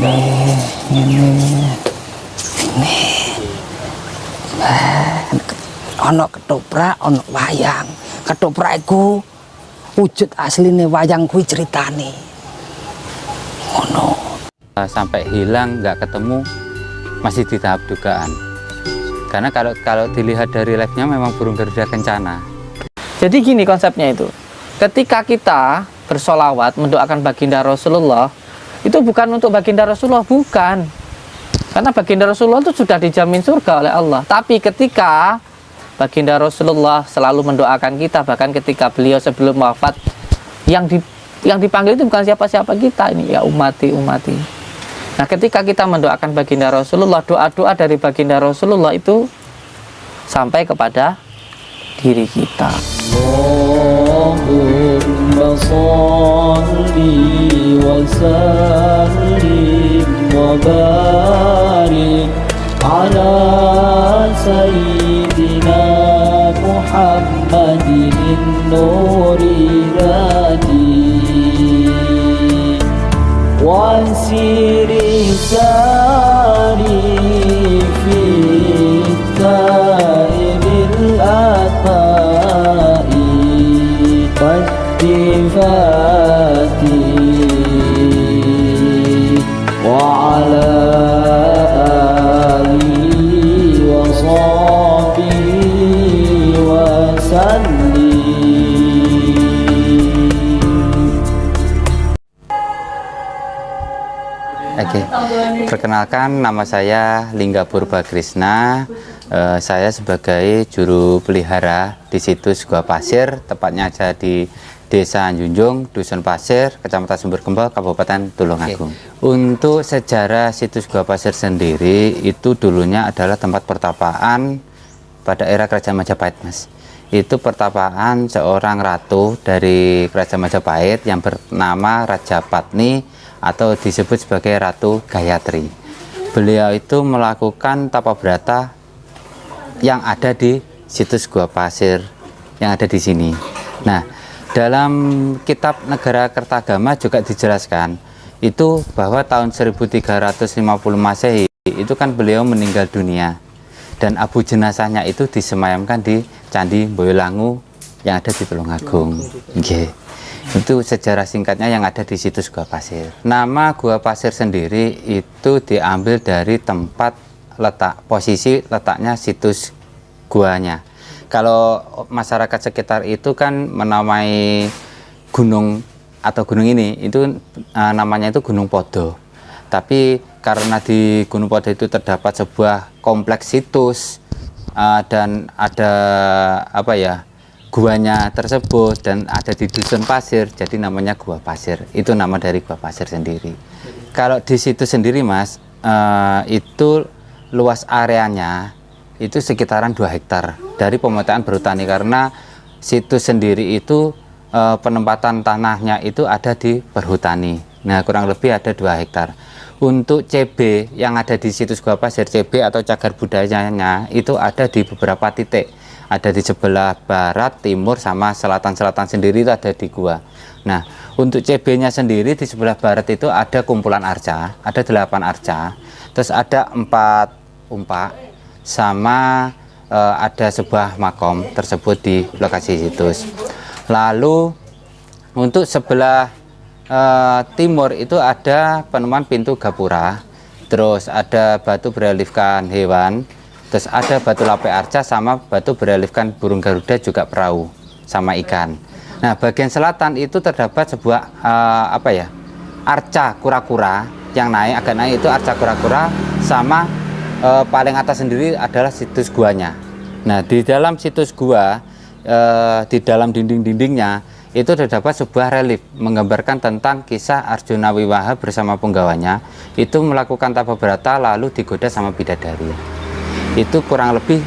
ini ono ketoprak, ono wayang. Ketoprak iku wujud asline wayang kuwi ceritane. Ono. Sampai hilang nggak ketemu masih di tahap dugaan. Karena kalau dilihat dari live-nya memang burung Garuda Kencana. Jadi gini konsepnya itu. Ketika kita bersolawat mendoakan baginda Rasulullah, itu bukan untuk baginda Rasulullah, bukan. Karena baginda Rasulullah itu sudah dijamin surga oleh Allah. Tapi ketika baginda Rasulullah selalu mendoakan kita, bahkan ketika beliau sebelum wafat, yang dipanggil itu bukan siapa-siapa kita ini, ya umati. Nah, ketika kita mendoakan baginda Rasulullah, doa-doa dari baginda Rasulullah itu sampai kepada diri kita. Allahumma sholli wa sallim wa barik ala sayyidina Muhammadin nuri hadi wa siri sari fi taibil atma'i fattifati wa ala alihi wa sahbihi wa sallim. Oke, perkenalkan nama saya Lingga Purba Krishna. Saya sebagai juru pelihara di situs Gua Pasir, tepatnya ada di Desa Junjung, Dusun Pasir, Kecamatan Sumberkembang, Kabupaten Tulungagung. Untuk sejarah situs Gua Pasir sendiri, itu dulunya adalah tempat pertapaan pada era Kerajaan Majapahit, Mas. Itu pertapaan seorang ratu dari Kerajaan Majapahit yang bernama Raja Patni atau disebut sebagai Ratu Gayatri. Beliau itu melakukan tapa brata yang ada di situs Gua Pasir yang ada di sini. Nah, dalam kitab Negara Kertagama juga dijelaskan itu bahwa tahun 1350 Masehi itu kan beliau meninggal dunia dan abu jenazahnya itu disemayamkan di Candi Boyolangu yang ada di Tulungagung. Okay. Itu sejarah singkatnya yang ada di situs Gua Pasir. Nama Gua Pasir sendiri itu diambil dari tempat posisi letaknya situs guanya. Kalau masyarakat sekitar itu kan menamai gunung atau gunung ini itu namanya itu Gunung Podo. Tapi karena di Gunung Podo itu terdapat sebuah kompleks situs dan ada guanya tersebut dan ada di Dusun Pasir, jadi namanya Gua Pasir. Itu nama dari Gua Pasir sendiri. Kalau di situ sendiri, Mas, itu luas areanya itu sekitaran 2 hektar dari pemetaan berhutani, karena situs sendiri itu penempatan tanahnya itu ada di perhutani. Nah, kurang lebih ada 2 hektar. Untuk CB yang ada di situs Gua Pasir, CB atau cagar budayanya itu ada di beberapa titik. Ada di sebelah barat, timur, sama selatan-selatan sendiri itu ada di gua. Nah, untuk CB-nya sendiri di sebelah barat itu ada kumpulan arca, ada 8 arca, terus ada 4 umpak, sama ada sebuah makom tersebut di lokasi situs. Lalu untuk sebelah timur itu ada penemuan pintu gapura, terus ada batu bereliefkan hewan, terus ada batu lapik arca sama batu bereliefkan burung Garuda juga perahu sama ikan. Nah, bagian selatan itu terdapat sebuah arca kura-kura yang agak naik itu arca kura-kura, sama paling atas sendiri adalah situs guanya. Nah, di dalam situs gua di dalam dinding-dindingnya itu terdapat sebuah relief menggambarkan tentang kisah Arjuna Wiwaha bersama punggawanya itu melakukan tapa brata lalu digoda sama bidadari. Itu kurang lebih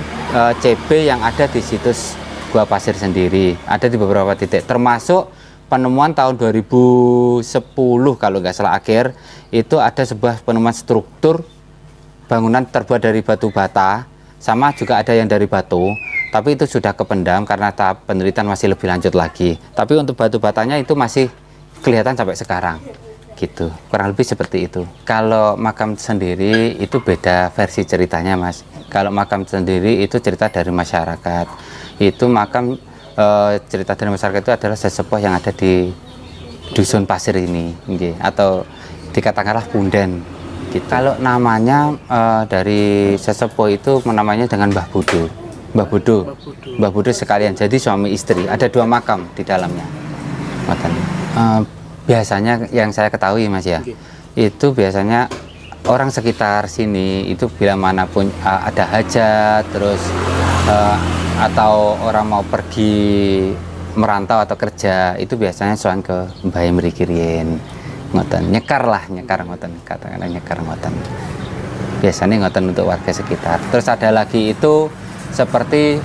CB yang ada di situs Gua Pasir sendiri, ada di beberapa titik, termasuk penemuan tahun 2010 kalau nggak salah akhir, itu ada sebuah penemuan struktur bangunan terbuat dari batu bata, sama juga ada yang dari batu, tapi itu sudah kependam karena tahap penelitian masih lebih lanjut lagi. Tapi untuk batu batanya itu masih kelihatan sampai sekarang gitu, kurang lebih seperti itu. Kalau makam sendiri itu beda versi ceritanya, Mas. Kalau makam sendiri itu cerita dari masyarakat. Itu makam cerita dari masyarakat itu adalah sesepuh yang ada di dusun pasir ini, atau dikatakanlah punden. Gitu. Kalau namanya dari sesepuh itu namanya dengan Mbah Budo. Mbah Budo sekalian. Jadi suami istri. Ada 2 makam di dalamnya. Biasanya yang saya ketahui, Mas ya, itu biasanya orang sekitar sini itu bila manapun ada hajat, terus atau orang mau pergi merantau atau kerja, itu biasanya soal ke Mbah mriki riyen. Ngoten, nyekar ngoten, katakanlah nyekar ngoten. Biasanya ngoten untuk warga sekitar. Terus ada lagi itu seperti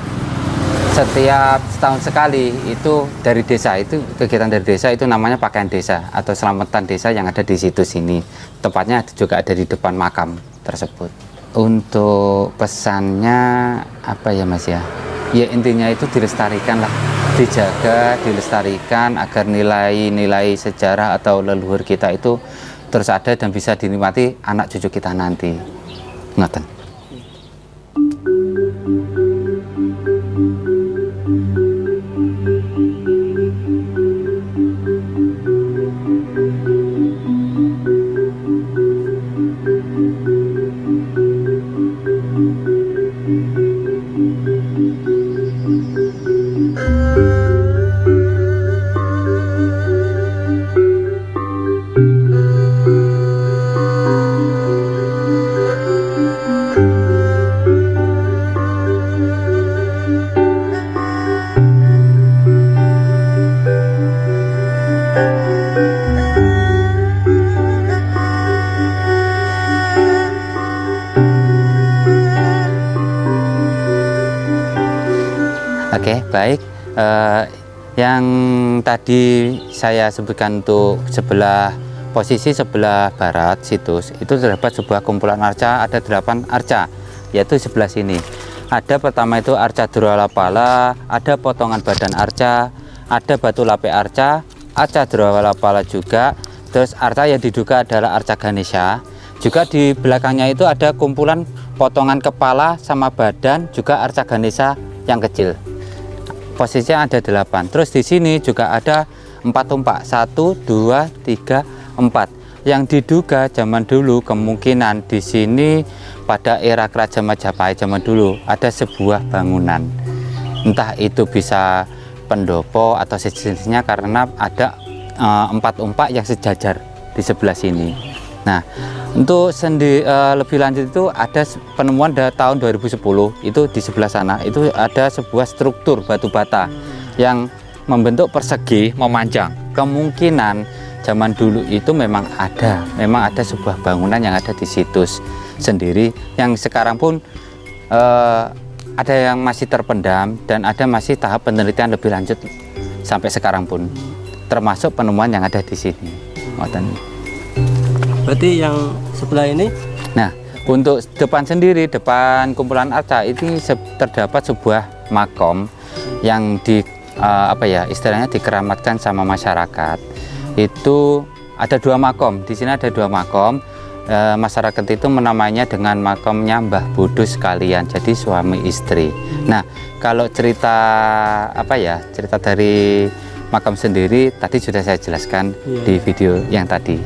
setiap setahun sekali itu dari desa, itu kegiatan dari desa itu namanya pakaian desa atau selamatan desa yang ada di situs ini. Tepatnya juga ada di depan makam tersebut. Untuk pesannya apa ya, Mas ya? Ya intinya itu dilestarikan lah, dijaga, dilestarikan agar nilai-nilai sejarah atau leluhur kita itu terus ada dan bisa dinikmati anak cucu kita nanti. Ngoten. Oke, baik. Yang tadi saya sebutkan untuk posisi sebelah barat situs, itu terdapat sebuah kumpulan arca, ada 8 arca, yaitu sebelah sini. Ada pertama itu arca Drawalapala, ada potongan badan arca, ada batu lape arca Drawalapala juga, terus arca yang diduga adalah arca Ganesha. Juga di belakangnya itu ada kumpulan potongan kepala sama badan, juga arca Ganesha yang kecil. Posisinya ada 8. Terus di sini juga ada 4 tumpak, 1, 2, 3, 4. Yang diduga zaman dulu kemungkinan di sini pada era Kerajaan Majapahit zaman dulu ada sebuah bangunan. Entah itu bisa pendopo atau sejenisnya, karena ada 4 tumpak yang sejajar di sebelah sini. Nah, untuk lebih lanjut itu ada penemuan tahun 2010 itu di sebelah sana itu ada sebuah struktur batu bata yang membentuk persegi memanjang. Kemungkinan zaman dulu itu memang ada sebuah bangunan yang ada di situs sendiri, yang sekarang pun ada yang masih terpendam dan ada masih tahap penelitian lebih lanjut sampai sekarang pun, termasuk penemuan yang ada di sini. Berarti yang sebelah ini? Nah, untuk depan sendiri, depan kumpulan arca ini terdapat sebuah makom yang istilahnya dikeramatkan sama masyarakat. Itu ada 2 makom. Di sini ada 2 makom. Masyarakat itu menamainya dengan makomnya Mbah Budo sekalian, jadi suami istri. Nah, kalau cerita dari makam sendiri tadi sudah saya jelaskan di video yang tadi.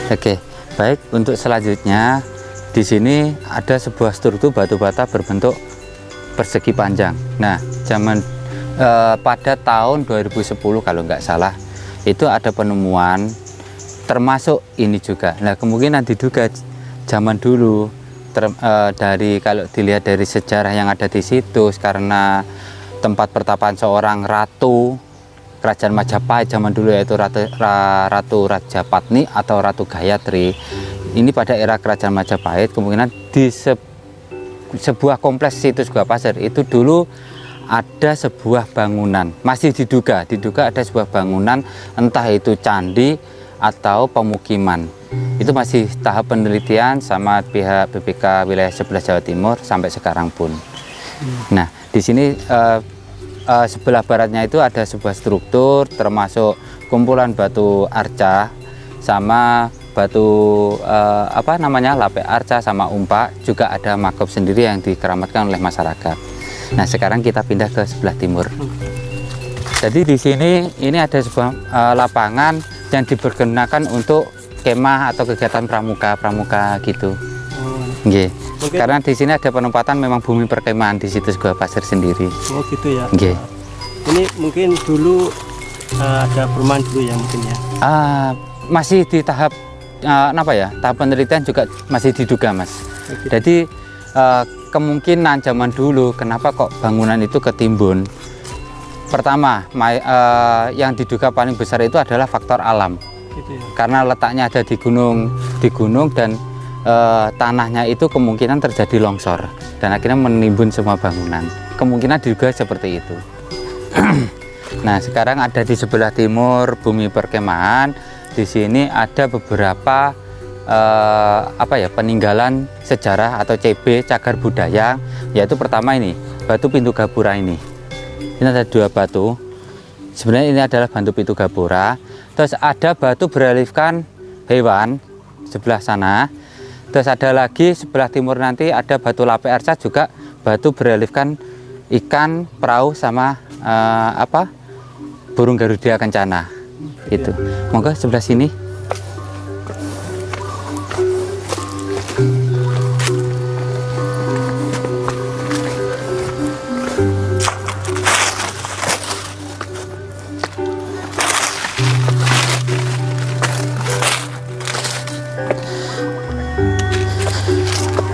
Oke, baik. Untuk selanjutnya di sini ada sebuah struktur batu bata berbentuk persegi panjang. Nah, pada tahun 2010 kalau nggak salah itu ada penemuan termasuk ini juga. Nah, kemungkinan diduga zaman dulu kalau dilihat dari sejarah yang ada di situs, karena tempat pertapaan seorang ratu Kerajaan Majapahit zaman dulu, yaitu Ratu Rajapatni atau Ratu Gayatri. Ini pada era Kerajaan Majapahit, kemungkinan di sebuah kompleks situs Gua Pasir itu dulu ada sebuah bangunan, masih diduga ada sebuah bangunan, entah itu candi atau pemukiman. Itu masih tahap penelitian sama pihak BPK wilayah 11 Jawa Timur sampai sekarang pun. Nah, di sini sebelah baratnya itu ada sebuah struktur termasuk kumpulan batu arca sama batu apa namanya lapis arca sama umpak, juga ada makop sendiri yang dikeramatkan oleh masyarakat. Nah sekarang kita pindah ke sebelah timur. Jadi di sini ini ada sebuah lapangan yang dipergunakan untuk kemah atau kegiatan pramuka gitu. Nggih. Karena di sini ada penempatan memang bumi perkemahan di situs Gua Pasir sendiri. Oh gitu ya. Nggih. Ini mungkin dulu ada perumahan dulu ya mungkin ya. Masih di tahap apa ya? Tahap penelitian juga masih diduga, Mas. Gitu. Jadi kemungkinan zaman dulu kenapa kok bangunan itu ketimbun? Pertama, yang diduga paling besar itu adalah faktor alam. Gitu ya. Karena letaknya ada di gunung dan tanahnya itu kemungkinan terjadi longsor dan akhirnya menimbun semua bangunan. Kemungkinan juga seperti itu. Nah, sekarang ada di sebelah timur bumi perkemahan. Di sini ada beberapa apa ya, peninggalan sejarah atau CB, cagar budaya, yaitu pertama ini batu pintu gapura ini. Ini ada 2 batu. Sebenarnya ini adalah batu pintu gapura. Terus ada batu bereliefkan hewan sebelah sana. Terus ada lagi sebelah timur nanti ada batu lapis arca, juga batu bereliefkan ikan, perahu sama apa, burung Garuda Kencana. Itu. Monggo sebelah sini.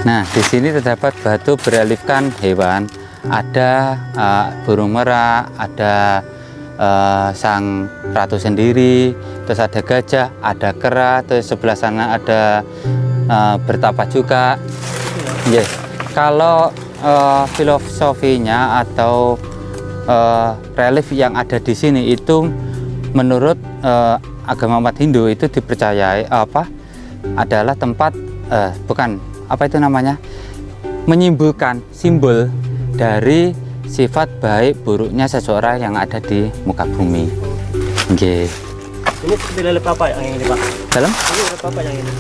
Nah, di sini terdapat batu bereliefkan hewan. Ada burung merak, ada sang ratu sendiri, terus ada gajah, ada kera, terus sebelah sana ada bertapa juga. Yes. Kalau filosofinya atau relief yang ada di sini itu menurut agama umat Hindu itu dipercayai adalah tempat bukan apa itu namanya, menyimbolkan simbol dari sifat baik buruknya seseorang yang ada di muka bumi. Oke. Ini seperti relief apa yang ini, Pak? Dalam? Ini relief apa yang ini?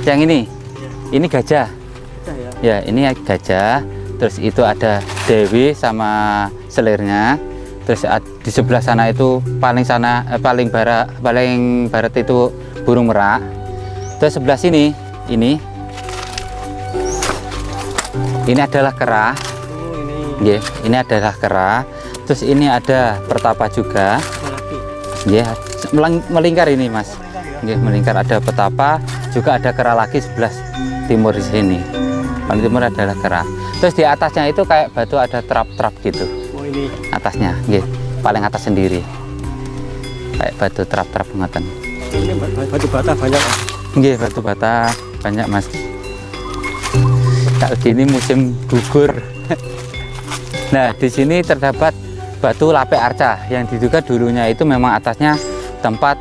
Yang ini? Ya. Ini gajah. Gajah ya. Ya, ini gajah. Terus itu ada Dewi sama selirnya. Terus di sebelah sana itu paling barat itu burung merak. Terus sebelah sini ini adalah kera. Yeah, ini adalah kera. Terus ini ada pertapa juga. Ya, melingkar ini, Mas. Yeah, melingkar, ada petapa, juga ada kera lagi sebelah timur di sini. Paling timur adalah kera. Terus di atasnya itu kayak batu ada trap-trap gitu. Oh, ini atasnya, yeah, paling atas sendiri. Kayak batu trap-trap ngeten. Ini batu bata banyak, Mas. Nggih, batu bata banyak, Mas. Kalau gini musim gugur. Nah, di sini terdapat batu lapis arca yang diduga dulunya itu memang atasnya tempat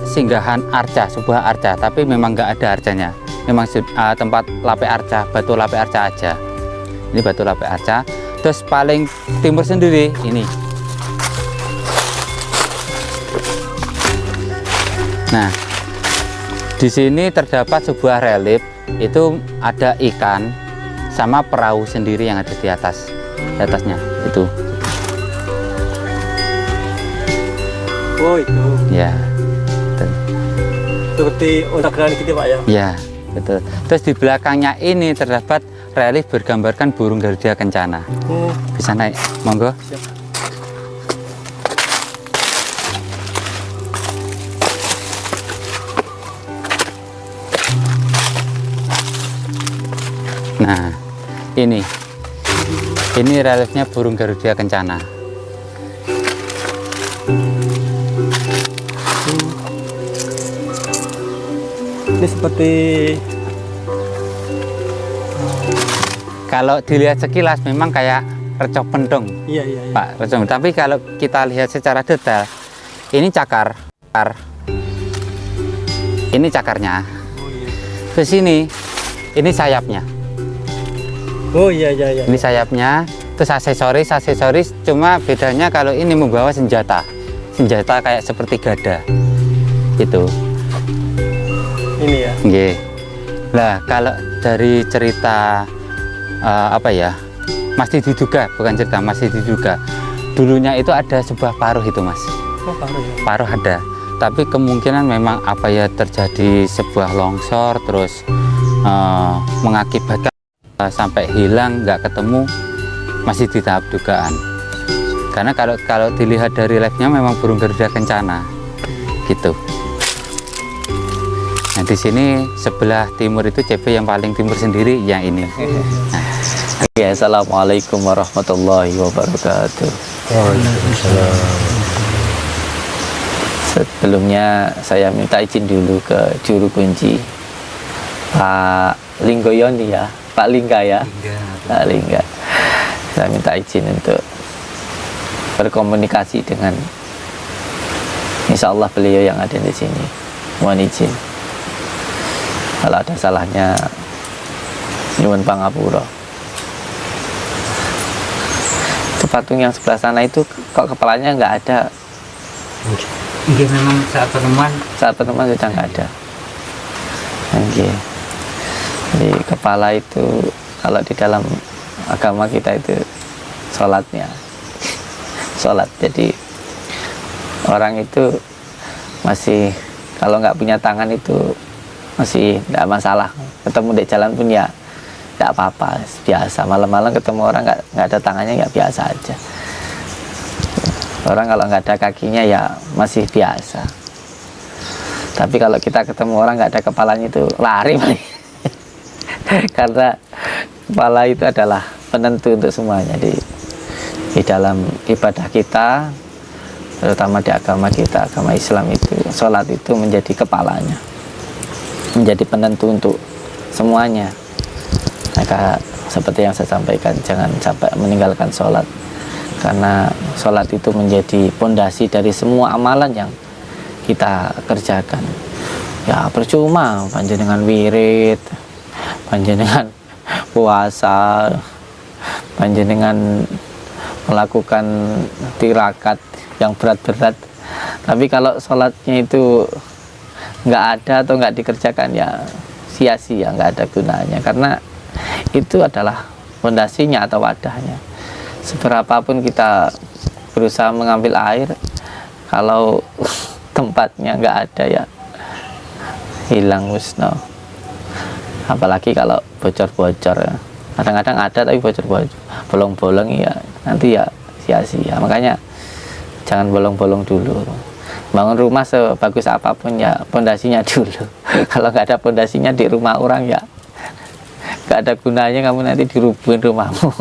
singgahan arca, sebuah arca, tapi memang nggak ada arcanya. Memang tempat lapis arca, batu lapis arca aja. Ini batu lapis arca. Terus paling timur sendiri ini. Nah, di sini terdapat sebuah relief, itu ada ikan sama perahu sendiri yang ada di atasnya itu. Oh, itu. Ya, betul. Seperti unta granit gitu, Pak ya. Ya, betul. Terus di belakangnya ini terdapat relief bergambarkan burung Garuda Kencana. Oh, Bisa naik, monggo. siap. Nah, ini reliefnya burung Garuda Kencana. Ini seperti, kalau dilihat sekilas memang kayak recok pentong, iya. Pak, recok. Tapi kalau kita lihat secara detail, ini cakar. Ini cakarnya. Oh iya. Terus ini sayapnya. Oh iya. Ini sayapnya. Terus aksesoris cuma bedanya kalau ini membawa senjata senjata kayak seperti gada itu. Ini ya. Nggih. Lah kalau dari cerita apa ya, masih diduga, bukan cerita, masih diduga dulunya itu ada sebuah paruh itu Mas. Oh, paruh ya. Paruh ada, tapi kemungkinan memang apa ya, terjadi sebuah longsor terus mengakibatkan sampai hilang, nggak ketemu, masih di tahap dugaan. Karena kalau dilihat dari live-nya memang burung Garuda Kencana gitu. Nah di sini sebelah timur itu CB yang paling timur sendiri yang ini. Nah, Oke, assalamualaikum warahmatullahi wabarakatuh. Sebelumnya saya minta izin dulu ke juru kunci Pak Linggoyoni ya, Pak Lingga ya, Pak Lingga. Saya minta izin untuk berkomunikasi dengan insya Allah beliau yang ada di sini. Mohon izin. Kalau ada salahnya, nyuwun pangapura. Itu patung yang sebelah sana itu kok kepalanya nggak ada? Ini memang saat Pertemuan sudah nggak ada. Oke. Jadi kepala itu kalau di dalam agama kita itu sholatnya, sholat. Jadi orang itu masih kalau nggak punya tangan itu masih nggak masalah. Ketemu di jalan pun ya nggak apa-apa, biasa. Malam-malam ketemu orang nggak ada tangannya, nggak biasa aja. Orang kalau nggak ada kakinya ya masih biasa. Tapi kalau kita ketemu orang nggak ada kepalanya itu lari. Karena kepala itu adalah penentu untuk semuanya di dalam ibadah kita, terutama di agama kita, agama Islam itu sholat itu menjadi kepalanya, menjadi penentu untuk semuanya. Maka seperti yang saya sampaikan, jangan sampai meninggalkan sholat, karena sholat itu menjadi pondasi dari semua amalan yang kita kerjakan. Ya percuma panjenengan wirid, panjenengan puasa, panjenengan melakukan tirakat yang berat-berat, tapi kalau sholatnya itu nggak ada atau nggak dikerjakan ya sia-sia, nggak ada gunanya. Karena itu adalah fondasinya atau wadahnya. Seberapapun kita berusaha mengambil air, kalau tempatnya nggak ada ya hilang musnah. Apalagi kalau bocor-bocor ya. Kadang-kadang ada tapi bocor-bocor, bolong-bolong ya nanti ya sia-sia. Makanya jangan bolong-bolong dulu. Bangun rumah sebagus apapun ya pondasinya dulu. Kalau nggak ada pondasinya di rumah orang ya nggak ada gunanya, kamu nanti dirubuhin rumahmu.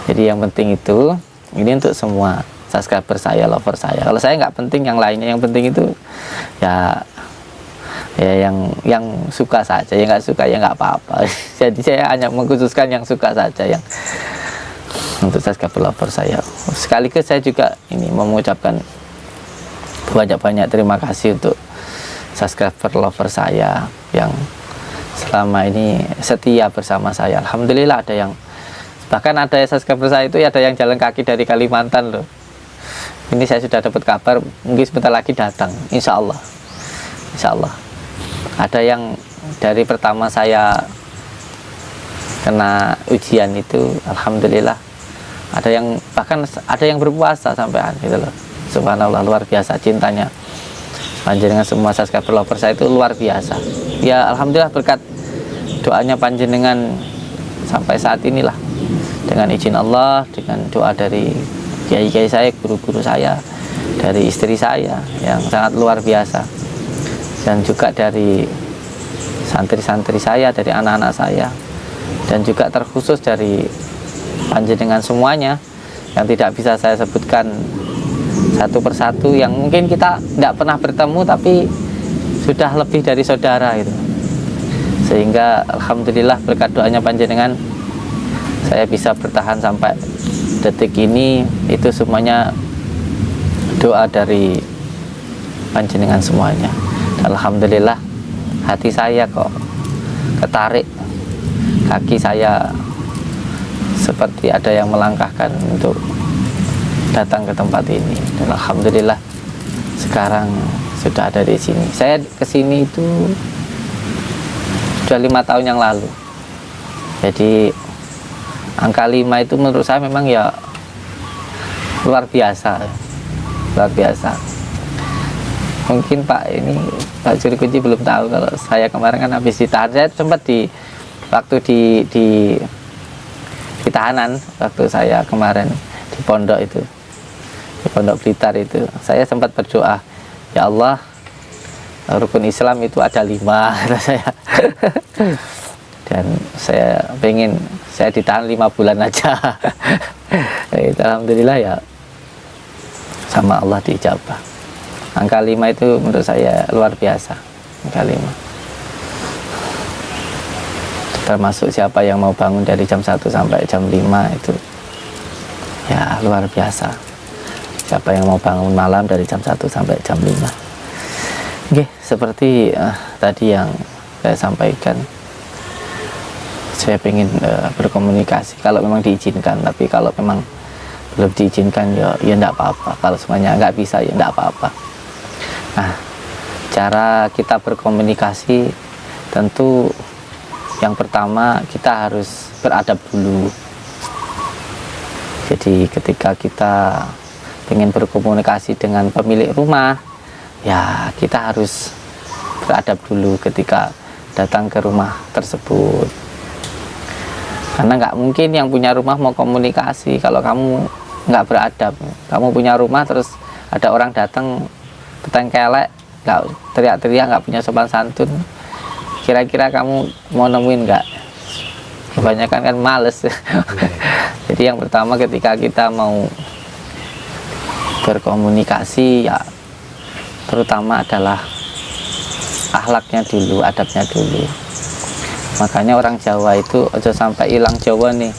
Jadi yang penting itu, ini untuk semua subscriber saya, lover saya. Kalau saya nggak penting yang lainnya, yang penting itu ya yang suka saja, yang nggak suka ya nggak apa-apa. Jadi saya hanya mengkhususkan yang suka saja, yang untuk subscriber lover saya. Sekaligus saya juga ini mengucapkan banyak-banyak terima kasih untuk subscriber lover saya yang selama ini setia bersama saya. Alhamdulillah ada yang, bahkan ada subscriber saya itu ada yang jalan kaki dari Kalimantan loh. Ini saya sudah dapat kabar mungkin sebentar lagi datang, insya Allah. Insya Allah. Ada yang dari pertama saya kena ujian itu, alhamdulillah. Ada yang bahkan ada yang berpuasa sampai gitu loh. Subhanallah, luar biasa cintanya panjenengan semua subscriber lover saya itu luar biasa. Ya alhamdulillah berkat doanya panjenengan sampai saat inilah, dengan izin Allah, dengan doa dari kiai-kiai saya, guru-guru saya, dari istri saya yang sangat luar biasa, dan juga dari santri-santri saya, dari anak-anak saya, dan juga terkhusus dari panjenengan semuanya yang tidak bisa saya sebutkan satu persatu, yang mungkin kita tidak pernah bertemu tapi sudah lebih dari saudara itu. Sehingga alhamdulillah berkat doanya panjenengan saya bisa bertahan sampai detik ini. Itu semuanya doa dari panjenengan semuanya. Dan alhamdulillah hati saya kok ketarik, kaki saya seperti ada yang melangkahkan untuk datang ke tempat ini. Dan alhamdulillah sekarang sudah ada di sini. Saya kesini itu sudah 5 tahun yang lalu. Jadi angka 5 itu menurut saya memang ya luar biasa, luar biasa. Mungkin Pak Juru Kunci belum tahu kalau saya kemarin kan habis ditahan. Saya sempat waktu di tahanan, waktu saya kemarin di pondok itu, di Pondok Blitar itu, saya sempat berdoa, ya Allah, rukun Islam itu ada 5, kata saya. Dan saya pengen saya ditahan 5 bulan aja. Itu alhamdulillah ya, sama Allah diijabah. Angka 5 itu menurut saya luar biasa. Angka 5 termasuk siapa yang mau bangun dari jam 1 sampai jam 5 itu ya luar biasa. Siapa yang mau bangun malam dari jam 1 sampai jam 5. Oke, seperti tadi yang saya sampaikan, saya ingin berkomunikasi kalau memang diizinkan. Tapi kalau memang belum diizinkan ya enggak apa-apa. Kalau semuanya nggak bisa ya enggak apa-apa. Nah, cara kita berkomunikasi tentu yang pertama kita harus beradab dulu. Jadi ketika kita ingin berkomunikasi dengan pemilik rumah, ya kita harus beradab dulu ketika datang ke rumah tersebut. Karena nggak mungkin yang punya rumah mau komunikasi kalau kamu nggak beradab. Kamu punya rumah terus ada orang datang petengkelek, nggak teriak-teriak, nggak punya sopan santun, kira-kira kamu mau nemuin nggak? Kebanyakan kan males. Jadi yang pertama ketika kita mau berkomunikasi ya terutama adalah akhlaknya dulu, adabnya dulu. Makanya orang Jawa itu aja sampai hilang Jawa nih.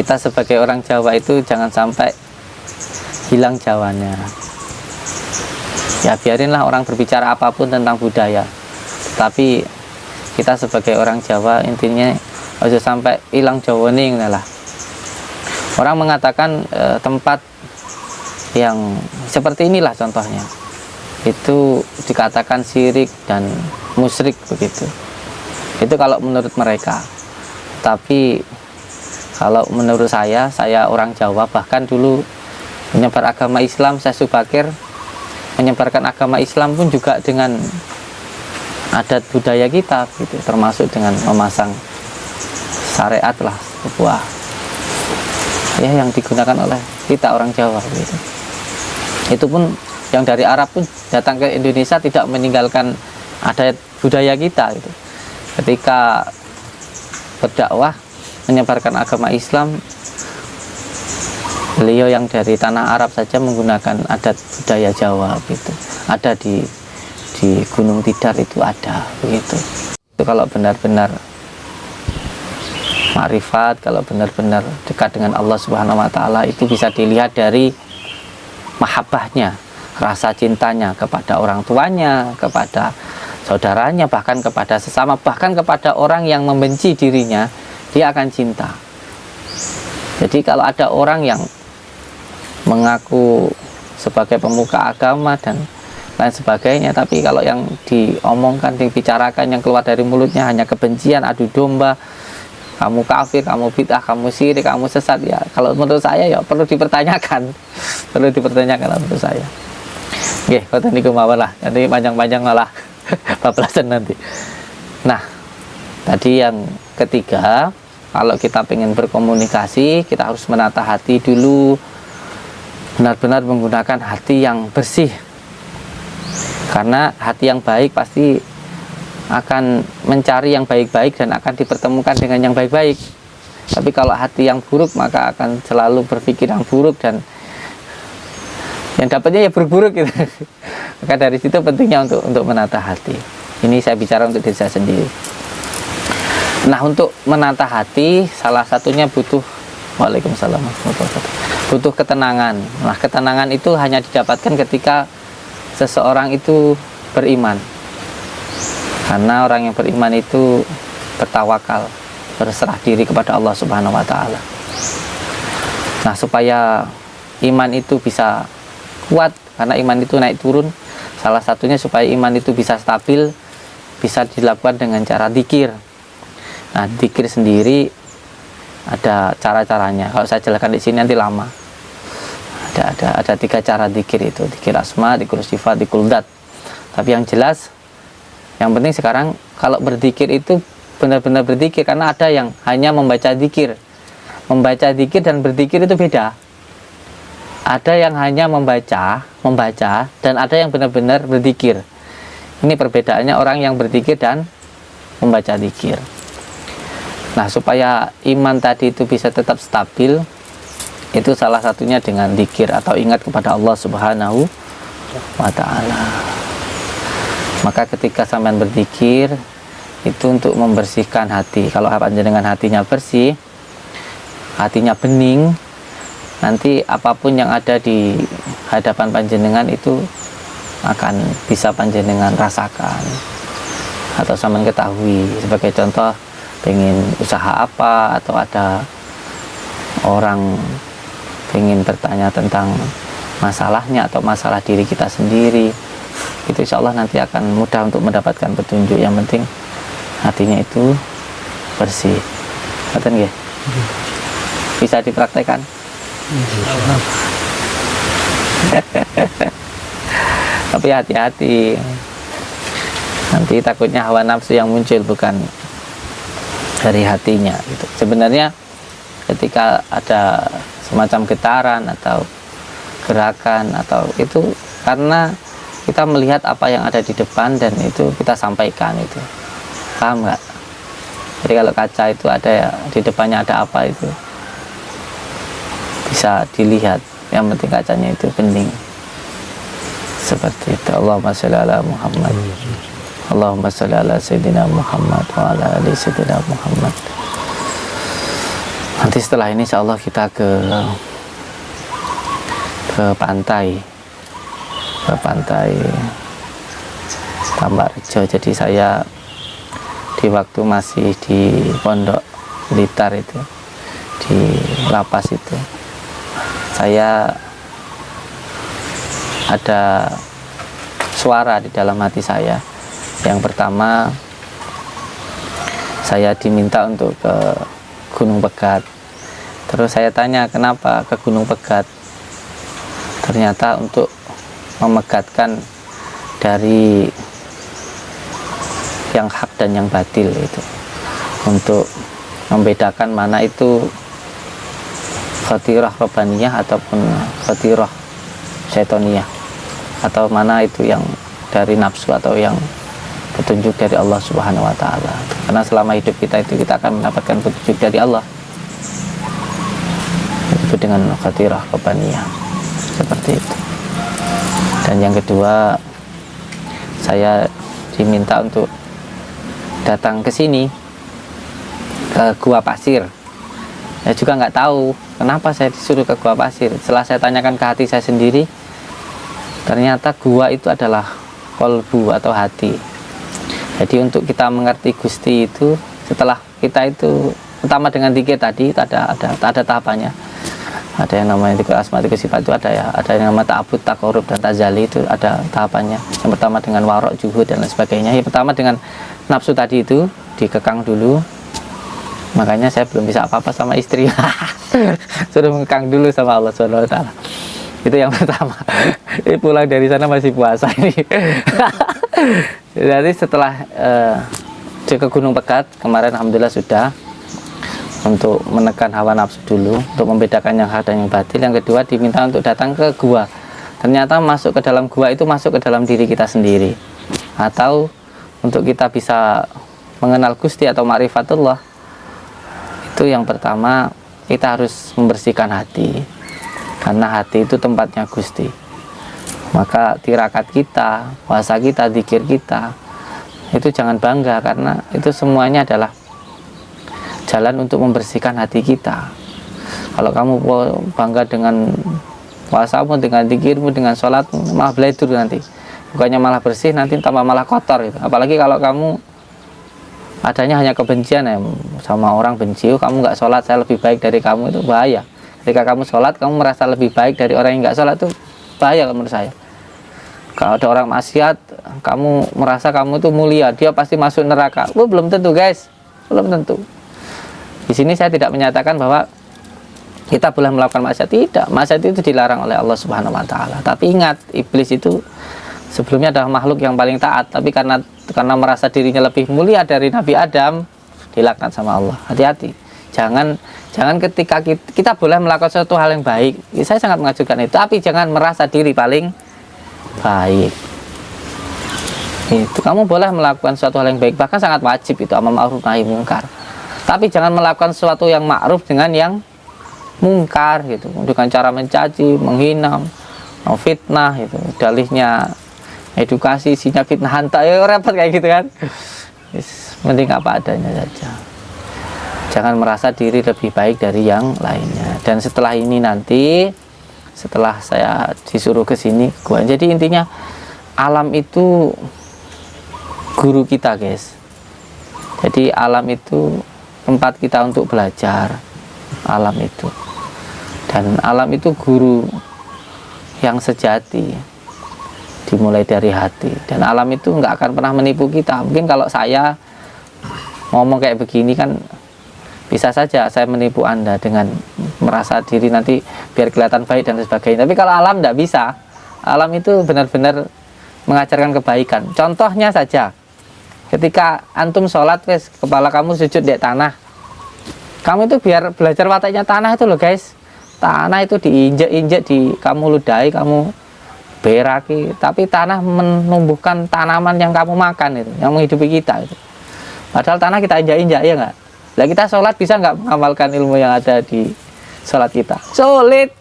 Kita sebagai orang Jawa itu jangan sampai hilang Jawanya. Ya biarinlah orang berbicara apapun tentang budaya, tapi kita sebagai orang Jawa intinya aja sampai hilang Jawa nih lah. Orang mengatakan tempat yang seperti inilah contohnya itu dikatakan syirik dan musyrik begitu. Itu kalau menurut mereka. Tapi kalau menurut saya orang Jawa, bahkan dulu menyebar agama Islam, saya Subakir menyebarkan agama Islam pun juga dengan adat budaya kita gitu, termasuk dengan memasang syariat lah sebuah ya yang digunakan oleh kita orang Jawa gitu. Itu pun yang dari Arab pun datang ke Indonesia tidak meninggalkan adat budaya kita gitu. Ketika berdakwah menyebarkan agama Islam, beliau yang dari tanah Arab saja menggunakan adat budaya Jawa gitu. Ada di Gunung Tidar itu ada begitu. Itu kalau benar-benar ma'rifat, kalau benar-benar dekat dengan Allah Subhanahu wa taala, itu bisa dilihat dari mahabbahnya, rasa cintanya kepada orang tuanya, kepada saudaranya, bahkan kepada sesama, bahkan kepada orang yang membenci dirinya, dia akan cinta. Jadi kalau ada orang yang mengaku sebagai pemuka agama dan lain sebagainya, tapi kalau yang diomongkan, dibicarakan, yang keluar dari mulutnya hanya kebencian, adu domba, kamu kafir, kamu bid'ah, kamu syirik, kamu sesat, ya kalau menurut saya ya perlu dipertanyakan. Perlu dipertanyakan menurut saya. Oke, kota niku mawon lah, nanti panjang-panjang malah bablasan nanti. Nah, tadi yang ketiga, kalau kita pengen berkomunikasi, kita harus menata hati dulu, benar-benar menggunakan hati yang bersih. Karena hati yang baik pasti akan mencari yang baik-baik dan akan dipertemukan dengan yang baik-baik. Tapi kalau hati yang buruk maka akan selalu berpikir yang buruk dan yang dapatnya ya buruk-buruk gitu. Maka dari situ pentingnya untuk menata hati. Ini saya bicara untuk diri saya sendiri. Nah, untuk menata hati salah satunya butuh Waalaikumsalam butuh ketenangan. Nah, ketenangan itu hanya didapatkan ketika seseorang itu beriman. Karena orang yang beriman itu bertawakal, berserah diri kepada Allah Subhanahu wa taala. Nah, supaya iman itu bisa kuat, karena iman itu naik turun, salah satunya supaya iman itu bisa stabil, bisa dilakukan dengan cara zikir. Nah, zikir sendiri ada cara-caranya. Kalau saya jelaskan di sini nanti lama. Ada 3 cara zikir itu, zikir asma, zikir sifat, zikir dzat. Tapi yang jelas, yang penting sekarang kalau berzikir itu benar-benar berzikir, karena ada yang hanya membaca zikir. Membaca zikir dan berzikir itu beda. Ada yang hanya membaca, dan ada yang benar-benar berzikir. Ini perbedaannya orang yang berzikir dan membaca zikir. Nah, supaya iman tadi itu bisa tetap stabil, itu salah satunya dengan zikir atau ingat kepada Allah Subhanahu wa ta'ala. Maka ketika sampean berzikir, itu untuk membersihkan hati. Kalau panjenengan hatinya bersih, hatinya bening, nanti apapun yang ada di hadapan panjenengan itu akan bisa panjenengan rasakan atau sampean ketahui. Sebagai contoh, pengen usaha apa, atau ada orang pengen bertanya tentang masalahnya atau masalah diri kita sendiri, itu insya Allah nanti akan mudah untuk mendapatkan petunjuk. Yang penting hatinya itu bersih. Betul nggih? Bisa dipraktekkan. Tapi hati-hati, nanti takutnya hawa nafsu yang muncul bukan dari hatinya gitu. Sebenarnya ketika ada semacam getaran atau gerakan atau itu karena kita melihat apa yang ada di depan dan itu kita sampaikan itu. Paham nggak? Jadi kalau kaca itu ada ya, di depannya ada apa itu bisa dilihat, yang penting kacanya itu bening. Seperti itu. Allahumma sholli ala Muhammad. Allahumma sholli ala Sayyidina Muhammad wa ala ali Sayyidina Muhammad. Nanti setelah ini insya Allah kita ke pantai Tambakrejo. Jadi saya di waktu masih di Pondok Blitar itu, di lapas itu, saya ada suara di dalam hati saya. Yang pertama, saya diminta untuk ke Gunung Pegat. Terus saya tanya kenapa ke Gunung Pegat. Ternyata untuk memegatkan dari yang hak dan yang batil itu, untuk membedakan mana itu khatirah robbaniyah ataupun khatirah syaitoniyah, atau mana itu yang dari nafsu atau yang petunjuk dari Allah Subhanahu wa ta'ala. Karena selama hidup kita itu kita akan mendapatkan petunjuk dari Allah, itu dengan khatirah robbaniyah, seperti itu. Dan yang kedua, saya diminta untuk datang ke sini, ke Gua Pasir. Saya juga nggak tahu kenapa saya disuruh ke Gua Pasir. Setelah saya tanyakan ke hati saya sendiri, ternyata gua itu adalah kolbu atau hati. Jadi untuk kita mengerti Gusti itu, setelah kita itu pertama dengan zikir tadi ada tahapannya. Ada yang namanya zikir asma, zikir sifat itu ada ya, ada yang namanya ta'abud, taqarrub dan tazali, itu ada tahapannya. Yang pertama dengan warok, juhud dan lain sebagainya. Yang pertama dengan nafsu tadi itu dikekang dulu. Makanya saya belum bisa apa-apa sama istri. Sudah mengekang dulu sama Allah Subhanahu wa ta'ala. Itu yang pertama. Ini pulang dari sana masih puasa ini. Jadi setelah ke Gunung Pegat kemarin, alhamdulillah sudah, untuk menekan hawa nafsu dulu, untuk membedakan yang hak dan yang batil. Yang kedua diminta untuk datang ke gua. Ternyata masuk ke dalam gua itu masuk ke dalam diri kita sendiri. Atau untuk kita bisa mengenal Gusti atau ma'rifatullah, itu yang pertama kita harus membersihkan hati, karena hati itu tempatnya Gusti. Maka tirakat kita, puasa kita, zikir kita, itu jangan bangga, karena itu semuanya adalah jalan untuk membersihkan hati kita. Kalau kamu bangga dengan puasamu, dengan zikirmu, dengan sholatmu, malah beledur nanti. Bukannya malah bersih, nanti tambah malah kotor gitu. Apalagi kalau kamu adanya hanya kebencian ya, sama orang benci, kamu nggak sholat, saya lebih baik dari kamu, itu bahaya. Ketika kamu sholat, kamu merasa lebih baik dari orang yang nggak sholat, itu bahaya menurut saya. Kalau ada orang maksiat, kamu merasa kamu tuh mulia, dia pasti masuk neraka. Belum tentu guys, belum tentu. Di sini saya tidak menyatakan bahwa kita boleh melakukan maksiat, tidak. Maksiat itu dilarang oleh Allah Subhanahu Wa Taala. Tapi ingat, iblis itu sebelumnya adalah makhluk yang paling taat, tapi karena merasa dirinya lebih mulia dari Nabi Adam, dilaknat sama Allah. Hati-hati. Jangan ketika kita boleh melakukan suatu hal yang baik, saya sangat mengajukan itu, tapi jangan merasa diri paling baik. Itu kamu boleh melakukan suatu hal yang baik, bahkan sangat wajib itu, amar ma'ruf nahi mungkar. Tapi jangan melakukan sesuatu yang ma'ruf dengan yang mungkar gitu, dengan cara mencaci, menghina, fitnah itu. Dalihnya edukasi, isinya fitnah hantar, ya repot kayak gitu kan. Mending apa adanya saja. Jangan merasa diri lebih baik dari yang lainnya. Dan setelah ini nanti, setelah saya disuruh ke sini, jadi intinya alam itu guru kita guys. Jadi alam itu tempat kita untuk belajar, alam itu. Dan alam itu guru yang sejati, dimulai dari hati. Dan alam itu nggak akan pernah menipu kita. Mungkin kalau saya ngomong kayak begini kan, bisa saja saya menipu Anda dengan merasa diri nanti biar kelihatan baik dan sebagainya. Tapi kalau alam tidak bisa. Alam itu benar-benar mengajarkan kebaikan. Contohnya saja, ketika antum sholat, kepala kamu sujud di tanah. Kamu itu biar belajar wataknya tanah itu loh guys. Tanah itu diinjek-injek, kamu ludahi, kamu beraki. Tapi tanah menumbuhkan tanaman yang kamu makan itu, yang menghidupi kita itu. Padahal tanah kita injak-injak, ya nggak? Lah kita sholat bisa nggak mengamalkan ilmu yang ada di sholat kita? Sulit.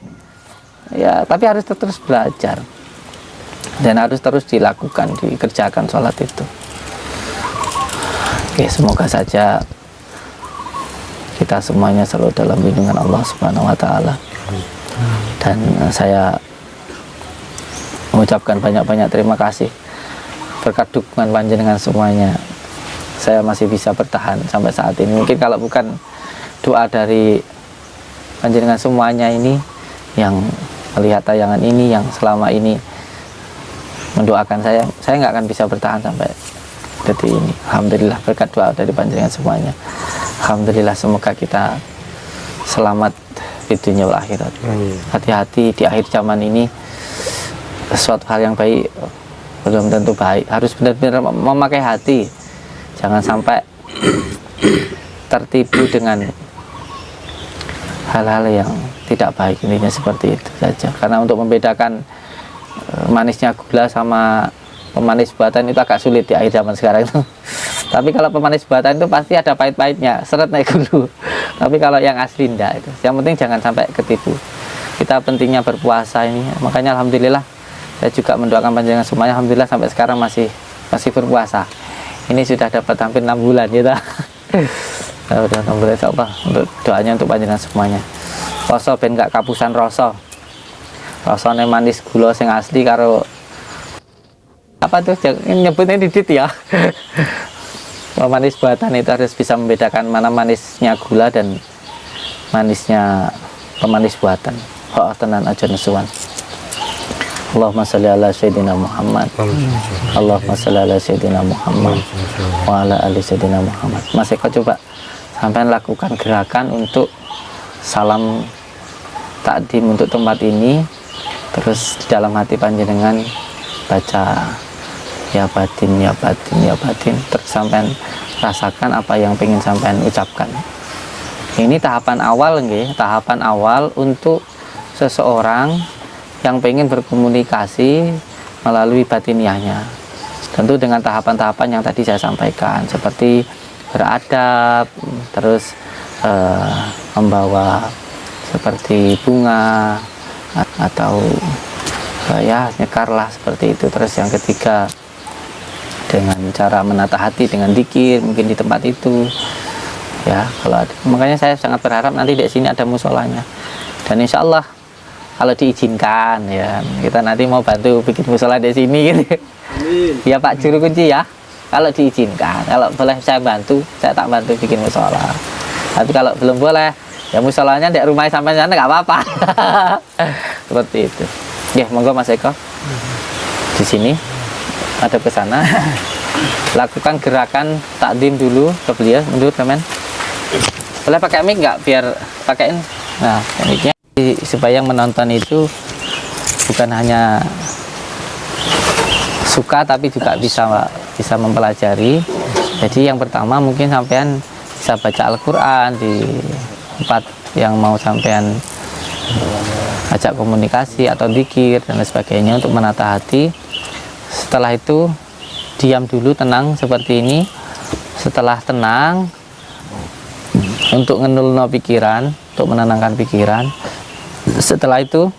Ya, tapi harus terus belajar. Dan harus terus dilakukan, dikerjakan sholat itu. Oke, semoga saja kita semuanya selalu dalam lindungan Allah Subhanahu Wa Taala. Dan saya mengucapkan banyak-banyak terima kasih berkat dukungan panjenengan semuanya. Saya masih bisa bertahan sampai saat ini. Mungkin kalau bukan doa dari panjenengan semuanya ini yang melihat tayangan ini, yang selama ini mendoakan saya nggak akan bisa bertahan sampai detik ini. Alhamdulillah berkat doa dari panjenengan semuanya. Alhamdulillah, semoga kita selamat di dunia wal akhirat. Hati-hati di akhir zaman ini, sesuatu hal yang baik belum tentu baik. Harus benar-benar memakai hati. Jangan sampai tertipu dengan hal-hal yang tidak baik, intinya seperti itu saja. Karena untuk membedakan manisnya gula sama pemanis buatan itu agak sulit di akhir zaman sekarang itu. Tapi kalau pemanis buatan itu pasti ada pahit-pahitnya, seret naik dulu. Tapi kalau yang asli enggak itu. Yang penting jangan sampai ketipu. Kita pentingnya berpuasa ini. Makanya alhamdulillah saya juga mendoakan panjenengan semuanya, alhamdulillah sampai sekarang masih berpuasa. Ini sudah dapat hampir 6 bulan gitu. Udah 6 bulan, insyaallah. Untuk doanya untuk panjenengan semuanya. Rasa ben gak kapusan rasa. Rasane manis gula sing asli karo apa tuh nyebutnya didit ya. Manis buatan itu harus bisa membedakan mana manisnya gula dan manisnya pemanis buatan. Tenan aja nesuan. Allahumma sholli ala sayyidina Muhammad. Allahumma sholli ala sayyidina Muhammad wa ala ali sayyidina Muhammad. Mas Eko coba sampai lakukan gerakan untuk salam takdim untuk tempat ini. Terus di dalam hati panjenengan baca ya batin, ya batin, ya batin. Terus sampai rasakan apa yang pengen sampai ucapkan. Ini tahapan awal nggih, tahapan awal untuk seseorang yang pengen berkomunikasi melalui batiniahnya. Tentu dengan tahapan-tahapan yang tadi saya sampaikan, seperti beradab, terus membawa seperti bunga atau ya nyekarlah seperti itu. Terus yang ketiga dengan cara menata hati dengan zikir mungkin di tempat itu ya. Kalau ada, makanya saya sangat berharap nanti di sini ada musolanya, dan insya Allah kalau diizinkan ya kita nanti mau bantu bikin musola di sini gitu. Amin. Ya Pak Juru Kunci ya, kalau diizinkan, kalau boleh saya bantu, saya tak bantu bikin musola. Tapi kalau belum boleh, Ya musolanya di rumah sampai sana nggak apa-apa. Seperti itu. Ya, monggo Mas Eko. Di sini ada ke sana. Lakukan gerakan takdim dulu ke beliau, mundur teman. Boleh pakai mic nggak biar pakaiin. Nah, mic-nya supaya yang menonton itu bukan hanya suka tapi juga bisa mempelajari. Jadi yang pertama mungkin sampean bisa baca Al-Qur'an di tempat yang mau sampean ajak komunikasi atau zikir dan lain sebagainya untuk menata hati. Setelah itu diam dulu, tenang seperti ini. Setelah tenang, untuk ngenulno pikiran, untuk menenangkan pikiran. Setelah itu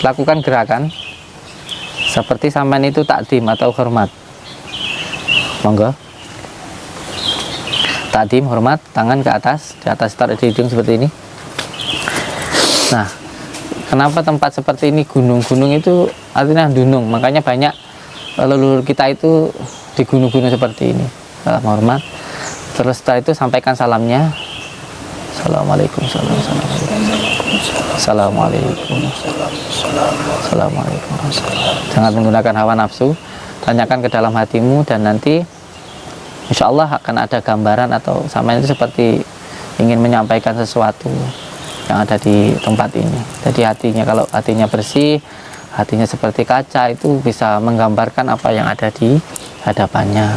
lakukan gerakan seperti sampean itu takdim atau hormat. Monggo. Takdim, hormat, tangan ke atas, di atas taruh di hidung seperti ini. Nah, kenapa tempat seperti ini gunung-gunung itu artinya dunung, makanya banyak leluhur kita itu di gunung-gunung seperti ini. Salam hormat. Terus setelah itu sampaikan salamnya. Assalamualaikum, Assalamualaikum, Assalamualaikum. Jangan menggunakan hawa nafsu. Tanyakan ke dalam hatimu dan nanti insya Allah akan ada gambaran atau sama itu seperti ingin menyampaikan sesuatu yang ada di tempat ini. Jadi hatinya, kalau hatinya bersih, hatinya seperti kaca, itu bisa menggambarkan apa yang ada di hadapannya.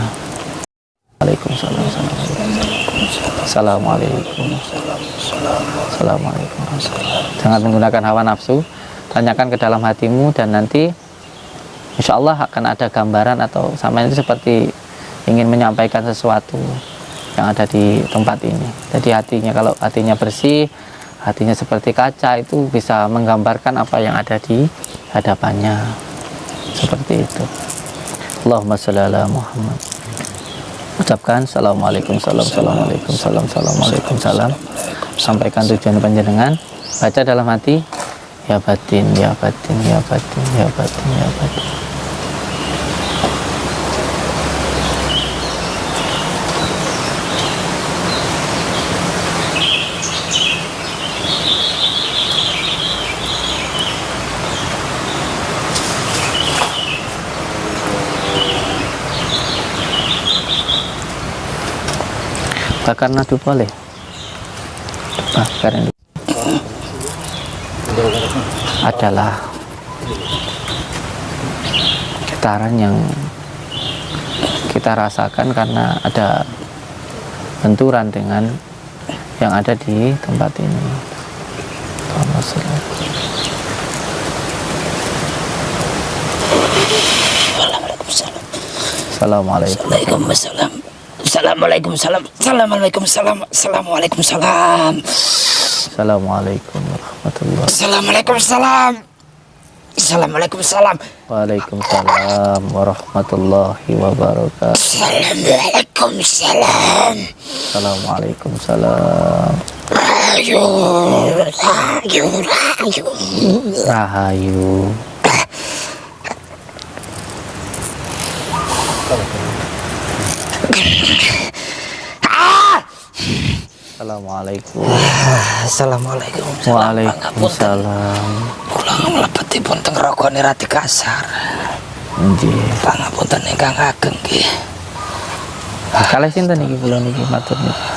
Waalaikumsalam. Assalamualaikum. Assalamualaikum. Jangan menggunakan hawa nafsu. Tanyakan ke dalam hatimu dan nanti insya Allah akan ada gambaran atau sama itu seperti ingin menyampaikan sesuatu yang ada di tempat ini. Jadi hatinya, kalau hatinya bersih, hatinya seperti kaca, itu bisa menggambarkan apa yang ada di hadapannya. Seperti itu. Allahumma sholli ala Muhammad. Ucapkan Assalamualaikum, Assalamualaikum, Assalamualaikum, salam. Sampaikan tujuan panjenengan. Baca dalam hati. Ya batin, ya batin, ya batin, ya batin, ya batin. Bakar nadu boleh. Bakar ini adalah getaran yang kita rasakan karena ada benturan dengan yang ada di tempat ini. Assalamualaikum. Assalamualaikum salam. Assalamualaikum salam. Assalamualaikum salam. Assalamualaikum warahmatullahi. Assalamualaikum salam. Assalamualaikum salam. Waalaikumsalam warahmatullahi wabarakatuh. Assalamualaikum salam. Assalamualaikum salam. Rahayu, rahayu, rahayu. Rahayu. Assalamualaikum. Assalamualaikum. Waalaikumsalam. Kula mlebetipun teng ragane radi kasar. Nggih. Pangapunten ingkang ageng nggih. Kalih sinten iki kula niki matur niki.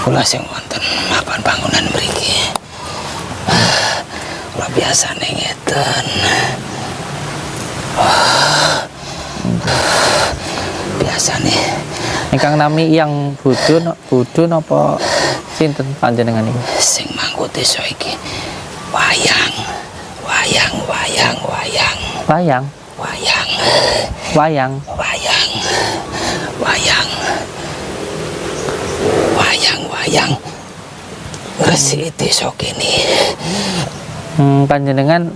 Kula sing wonten mapan bangunan mriki. Kula biasane ngeten. Biasane Ingkang nami yang Budu napa sinten panjenengan niku? sing mangku desa iki wayang. Wayang, wayang, wayang. Wayang. Wayang. Wayang. Wayang. Wayang. Wayang, wayang. Gresik desa kene. Panjenengan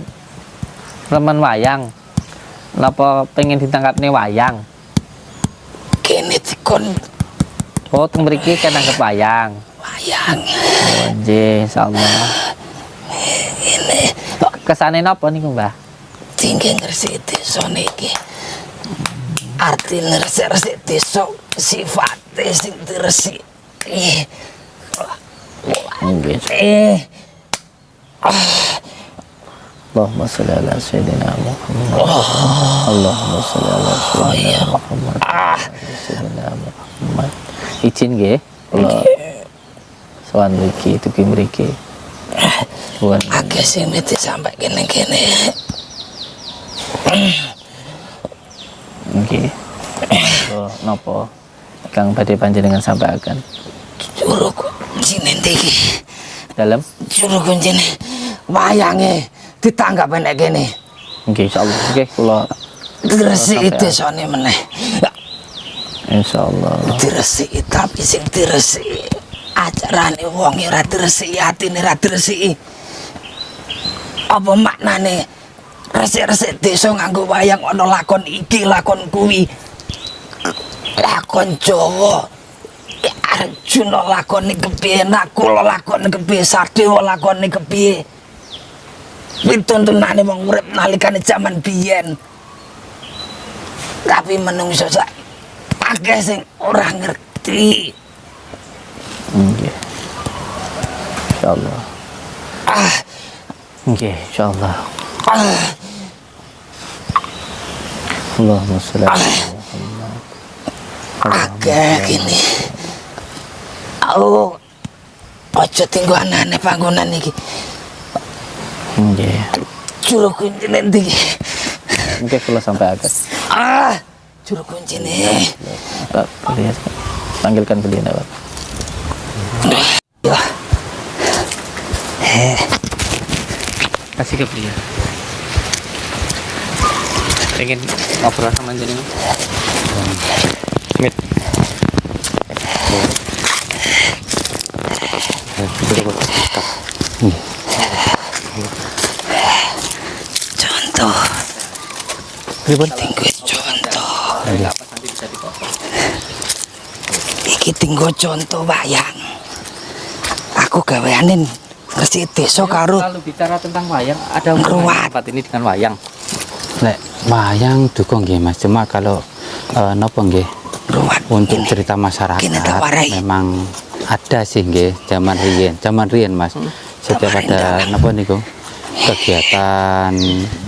remen wayang. Napa pengen ditangkap nih wayang? Kene dikon Oh, teng mriki kan nangkep wayang. wayang. Oh, nggih, insyaallah. Ini Kesane napa niku, Mbah? tinggi ngresik desa niki. Arti ngresik desa sifate sing diresiki. Nggih. Allahumma sholli ala sayyidina Muhammad. Allahumma sholli ala sayyidina Muhammad. Sayyidina Muhammad. Izin nggih. Kula sowan mriki dugi mriki. Bukan Akeh sing mesti sampai kene-kene. nggih. Napa Kang badhe panjenengan sampaikan? Juru kuncine iki. Dalam Juru kuncine wayange ditanggap nek kene. nggih insyaallah nggih kula Diresiki desane meneh. insyaallah. Diresiki tapi sing diresiki acarane wong ora diresiki, atine ora diresiki. Apa maknane resik-resik desa nganggo wayang ana lakon iki, lakon kuwi. Lakon Jawa. Arjuna lakone kepiye, Nakula lakone kepiye, Sadewa lakone kepiye. Pituntunane wong urip nalikane jaman biyen. Tapi menungso sak akeh sing ora ngerti. Nggih. Insyaallah. Nggih, insyaallah. Allahumma sholli ala Muhammad. Akeh gini. Oh, ojo tinggu aneh-aneh panggonan iki. Nggih. Juru kuncine ndi? Nggih kula sampaikan. Juru kuncine. Pak, beliau panggilkan beliau Pak. Ya. Kasih ke beliau. Pengen ngobrol sama jenengan. Mit. Contoh. Pripun? Tinggu contoh. Iki tinggu contoh wayang. Aku gaweanin resik desa karo Kalau bicara tentang wayang, ada Ngruwat. tempat ini dengan wayang. Lek wayang dukung nggih Mas, cuma kalau napa nggih ruwat. untuk Ini. cerita masyarakat Gini tak warai. memang ada sih nggih zaman riyen Mas. Setiap ada napa niku kegiatan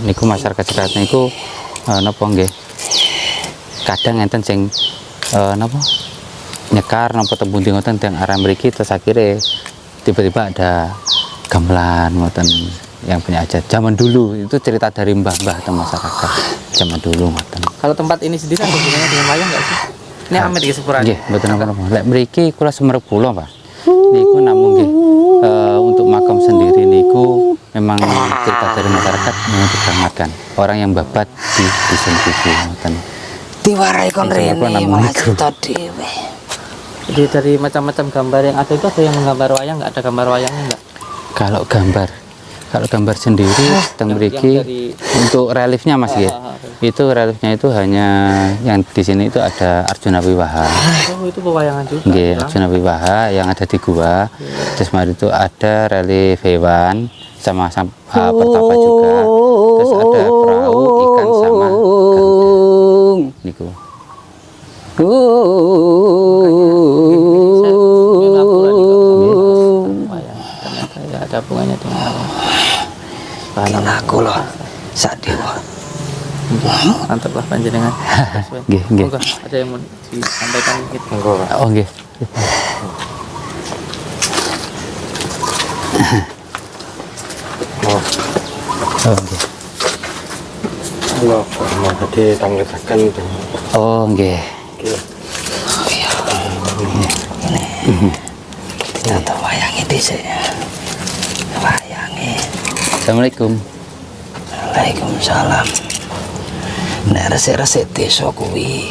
niku masyarakat sekitar niku napa nggih kadang enten sing napa nyekar napa tembung ngoten teng arah mriki terus akhirnya tiba-tiba ada gamelan ngoten yang punya aja zaman dulu itu cerita dari mbah-mbah atau masyarakat zaman dulu ngoten. Kalau tempat ini sendiri ada hubungannya dengan wayang nggak sih? Ini Amit di sepurane. Nggih, mboten napa-napa. Lek mriki kula Semeru kula, Pak. Niku namung nggih untuk makam sendiri niku memang cerita dari masyarakat memang dibangatkan. Orang yang babat di dusun kuku ngoten. Diwarai kon Itu apa rene namanya malah itu? cerita dhewe. Jadi dari macam-macam gambar yang ada itu ada yang menggambar wayang nggak? Ada gambar wayangnya nggak? Kalau gambar sendiri teng mriki dari- untuk reliefnya Mas nggih. Itu reliefnya itu hanya yang di sini itu ada Arjuna Wiwaha. Oh itu pewayangan juga. Nggih, ya. Arjuna Wiwaha yang ada di gua. Terus mari itu ada relief hewan sama pertapa juga. Terus ada perahu ikan sama genteng. Niku. Ada hubungannya dengan wayang. Bahan aku loh. Sadewa. Mantap lah panjenengan. Nggih, nggih. Monggo, ada yang mau disampaikan gitu. Oh nggih. Oh nggih. Allah mau ditanggapan Oh nggih. Contoh wayange dhisik. Wayange. Assalamualaikum. Waalaikumsalam. Nek resik-resik desa kuwi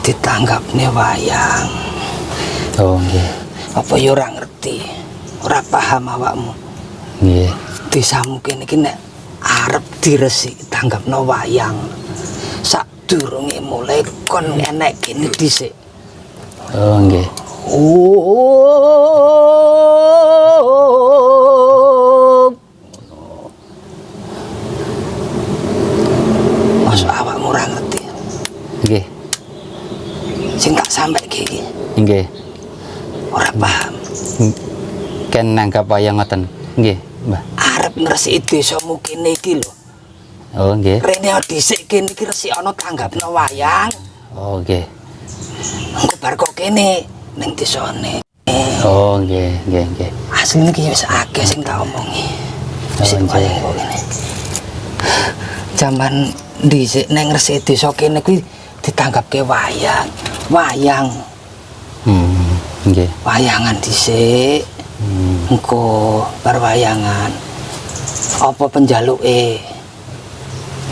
ditanggapne wayang. Oh nggih. Apa ya ora ngerti? Ora paham awakmu. Nggih. Desamu kene iki nek arep diresik tanggapno wayang. Sadurunge mulai kon enek kene dhisik. Oh nggih. Masuk awakmu ora ngerti. Nggih. Sing tak sampe iki Nggih. ora paham. Ken nanggap wayang ngoten. Nggih, Mbah. Arep ngresiki desamu kene iki lho. Oh, nggih. Rene dhisik kene iki resik ana tanggapna wayang. Oh, nggih. Engko bar kok kene ning desane. Oh, nggih, nggih, nggih. Asline iki wis akeh sing tak omongi. Sing nggih. wayang kok kene. Jaman dhisik ning resik desa kene kuwi ditanggapke wayang. Wayang. Nggih. Wayangan dhisik. Engko bar wayangan. Apa penjaluke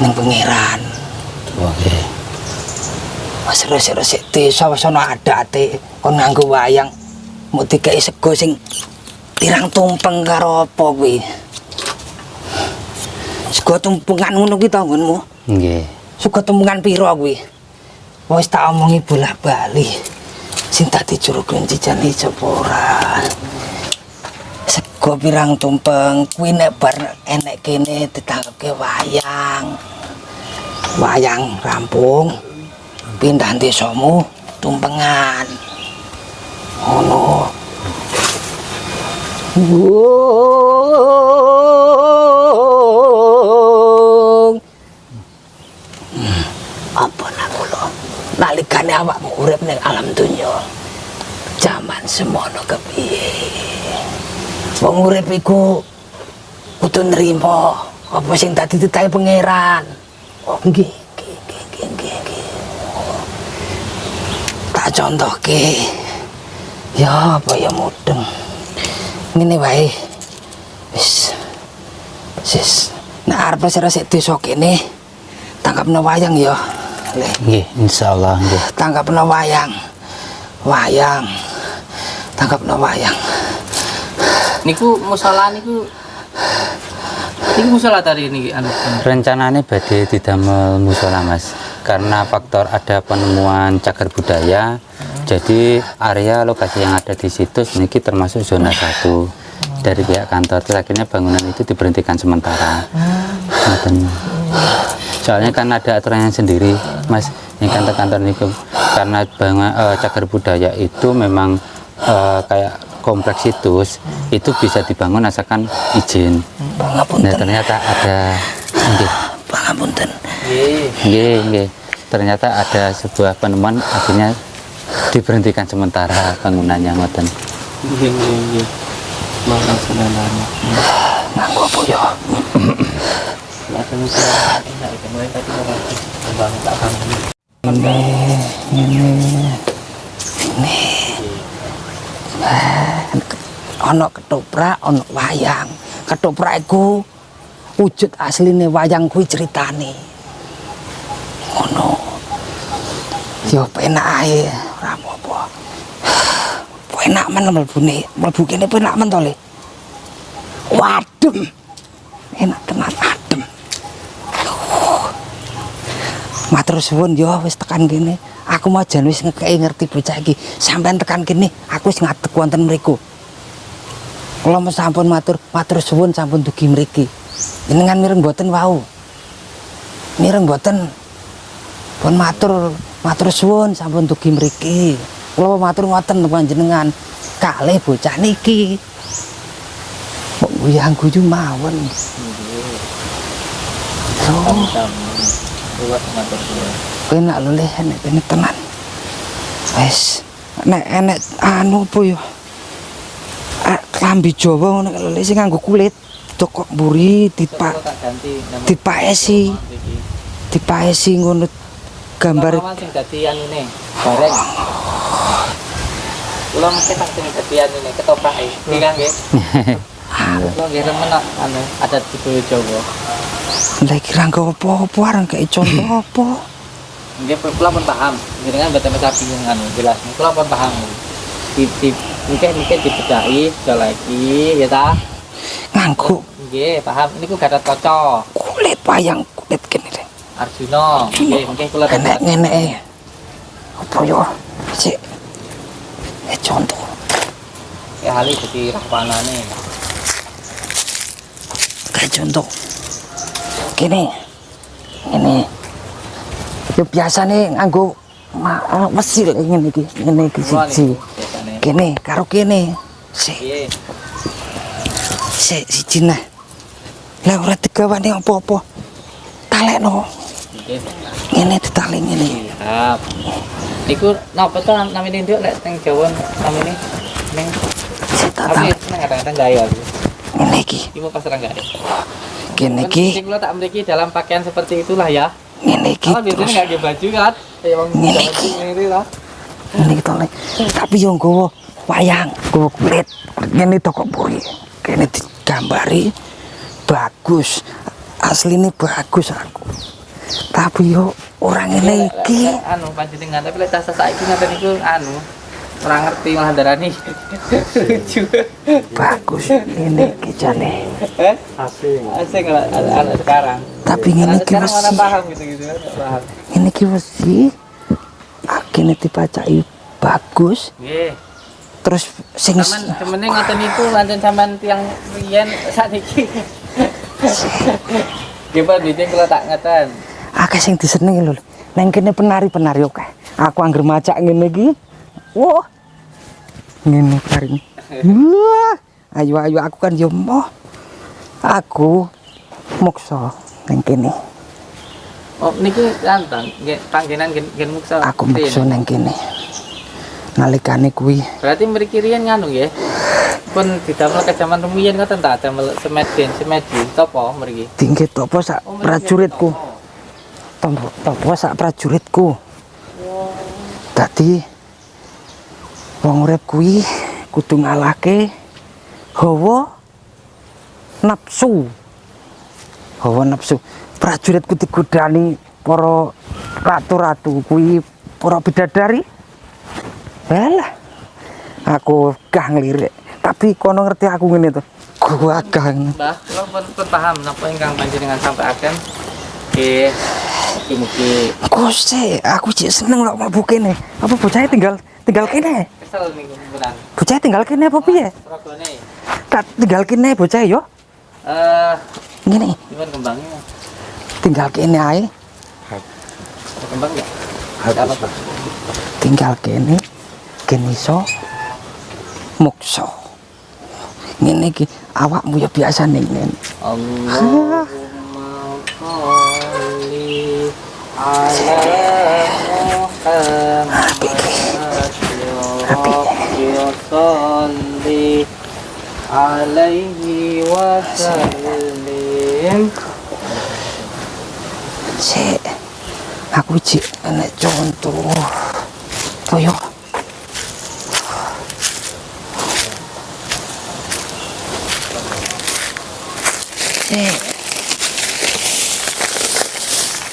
ning pangeran. Oh, nggih. Wis resik-resik desa wis ana adate kon nganggo wayang. Mau dikai sego sing pirang tumpeng karo apa kuwi. Sego tumpengan ngono kuwi to nggonmu? Nggih. Sego tumpengan pira kuwi? Wis tak omongi bola-bali. Sing dadi juru kuncian iki sapa ora? Sego pirang tumpeng kuwi nek bar enek kene ditangkepke wayang. Wayang rampung pindah desamu tumpengan. Ono. Apa nak kula nalikane awakmu urip ning alam donya. Jaman semono kepiye? Wong urip iku kudu nrimo apa sing dadi titahe pangeran. Oh nggih, nggih. Tak contohke. Ya apa ya mudeng. Ngene wae. Wis. Nek arep resik desa kene tangkapna wayang ya. Le. Nggih, insyaallah nggih. Tangkapna wayang. Wayang. Tangkapna wayang. Niku musala niku musala tadi niki anu. Rencananya badhe didamel musala, Mas. Karena faktor ada penemuan cagar budaya, jadi area lokasi yang ada di situs niki termasuk zona 1 dari pihak kantor. Terus akhirnya bangunan itu diberhentikan sementara. Soalnya kan ada aturannya sendiri, Mas. Yang kantor-kantor niku karena cagar budaya itu memang kayak kompleks situs itu bisa dibangun asalkan izin. Nah, ternyata ada Pangapunten. Nggih. Ternyata ada sebuah penemuan akhirnya diberhentikan sementara bangunannya ngoten. Nggih. Makan senanane. Nganggo apa ya? Makan senanane enak iki mulai tadi ora bangun tak kangen. Ana ketoprak, ana wayang. Ketoprak iku wujud asline wayang kuwi ceritane. Ngono. Yo penak ae, ora apa-apa. Penak men mlebu kene penak men to, Le. Wadem. Enak tenan adem. Matur suwun yo wis tekan kene. Aku mau jan wis ngekeki ngerti bocah iki. Sampeyan tekan kene, aku wis ngadeg wonten mriku. Kula sampun matur suwun sampun dugi mriki. Jenengan mireng mboten wau. Mireng mboten. Pun matur suwun sampun dugi mriki. Kula matur ngoten panjenengan kalih bocah niki. Kok guyang guyu mawon. Penak lho Le, nek kene tenan. Wis, nek enek anu apa ya? Klambi Jawa ngono lho sing nganggo kulit cokok mburi dipaesi ngono gambar sing dadi anune bareng. Kula mesti tak sing dadi anune ketoprake. Nggih kan nggih. Kula nggih remen anu adat budaya Jawa. Lah kira nggo apa-apa areng kaya contoh apa? Nggih kula pun paham. Jenengan mboten sapi anu jelas. Kula pun paham. Mungkin dibedai lagi ya ta Nganggo nggih paham niku gatot kaca kulit wayang kulit kene Le. Arjuna nggih kula Enek ngene apa ya sik contoh hali dadi rahwanane kayak contoh kene yo biasane nganggo mesil ngene iki siji kene karo kene sik nggih Si Cina. Lah ora digawani apa-apa. Talekno. Nggih. Ngene ditali ngene. Siap. Iku napa to namine nduk lek teng Jawa namine ning Si tak tapi talek seneng kadang-kadang gaya aku. ngene iki. Iku pasrah gaya. Kene iki, Kalau tak memiliki dalam pakaian seperti itulah ya. ngene iki. Kalau biasanya Terus nggak pakai baju kan? Kayak wong Ngene Jawa iki. ini lah. ngene iki tolek. Tapi yo nggawa wayang, nggawa kulit. Ngene toko puri. Kene digambari bagus. Asline bagus aku. Tapi yo orang ngene iki. Anu panjenengan tapi lek tas saiki ngaten niku anu ora ngerti malah darani. Lucu. Bagus ngene iki jane. Asing. Asing lah anak sekarang. Tapi ngene Anak iki sekarang mana wis paham gitu-gitu kan? Paham. ngene iki wis kene dipacai bagus. Nggih. Terus sing Sampeyan temene ngoten niku lanjut sampean tiyang riyen sakniki. Nggih Pak Dite kula tak ngeten. akeh sing disenengi lho. Nang kene penari-penari oke. Aku angger macak ngene iki. Wah. Ngene paring. Wah. Ayo aku kan yo moh. Aku moksa nang kene. Oh niki lantang nggih panggenan nggih muksa. Aku moksa nang kene. Nalikane kuwi Berarti mriki riyen nganu nggih. Pun didamel ke jaman rumiyin ngoten ta damel semedin topo mriki. tinggi topo sak prajuritku. Topo sak prajuritku. Dadi wong urip kuwi kudu ngalahke hawa nafsu. Hawa nafsu. Prajuritku digodani para ratu-ratu kuwi para bidadari. Walah. Aku gah ngelirik. Tapi kono ngerti aku ngene to. Gua gah. Mbah, kula pun paham napa ingkang panjenengan sampaikan. Nggih. Mugi-mugi Gusti, aku cek seneng lho mlebu kene. Apa bocahnya tinggal kene? kesel niku beneran. Bocah tinggal kene apa piye? Rogone. Tak tinggal kene bocah yo. Ngene, Gimana kembangnya? tinggal kene ae. Ada kembang enggak? Ada apa, Pak? Tinggal kene. Kene iso moksa. Ngene iki awakmu ya biasa ning ngene. Allahumma sholli ala Muhammad ya sholli alaihi wa sallim. Sik. Aku cek enek contoh. Toyo.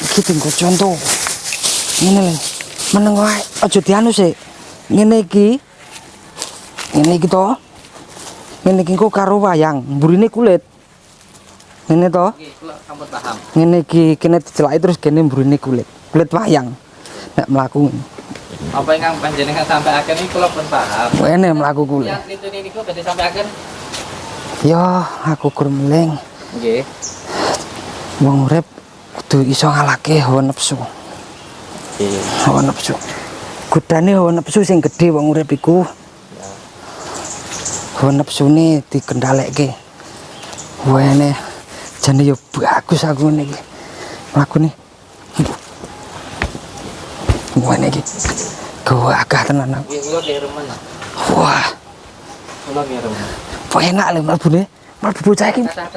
Iki tinggal contoh. Ngene lho. Meneng wae aja dianu sik. Ngene iki. Ngene iki to. Ngene iki kok karo wayang, mburine kulit. Ngene to. Oke, kula sampun paham. Ngene iki kene dicelaki terus kene mburine kulit. Kulit wayang. Nek mlaku. Apa ingkang panjenengan sampaikan iki kula pun paham. Wene mlaku kulit. Yang litune niku badhe sampaikan. Yo, aku kurmeling. Nggih. Wong urip kudu iso ngalahke hawa nafsu. Hawa nafsu. Godane hawa nafsu sing gedhe wong urip iku. Hawa nafsune dikendhaleke. Wene jane yo bagus aku ngene iki. Lakune. Wene iki. Gua agak tenan aku. Nggih, kula nggih remen. Wah, Kula nggih remen. kok enak lho mlebune. Mlebu bocah iki. Tah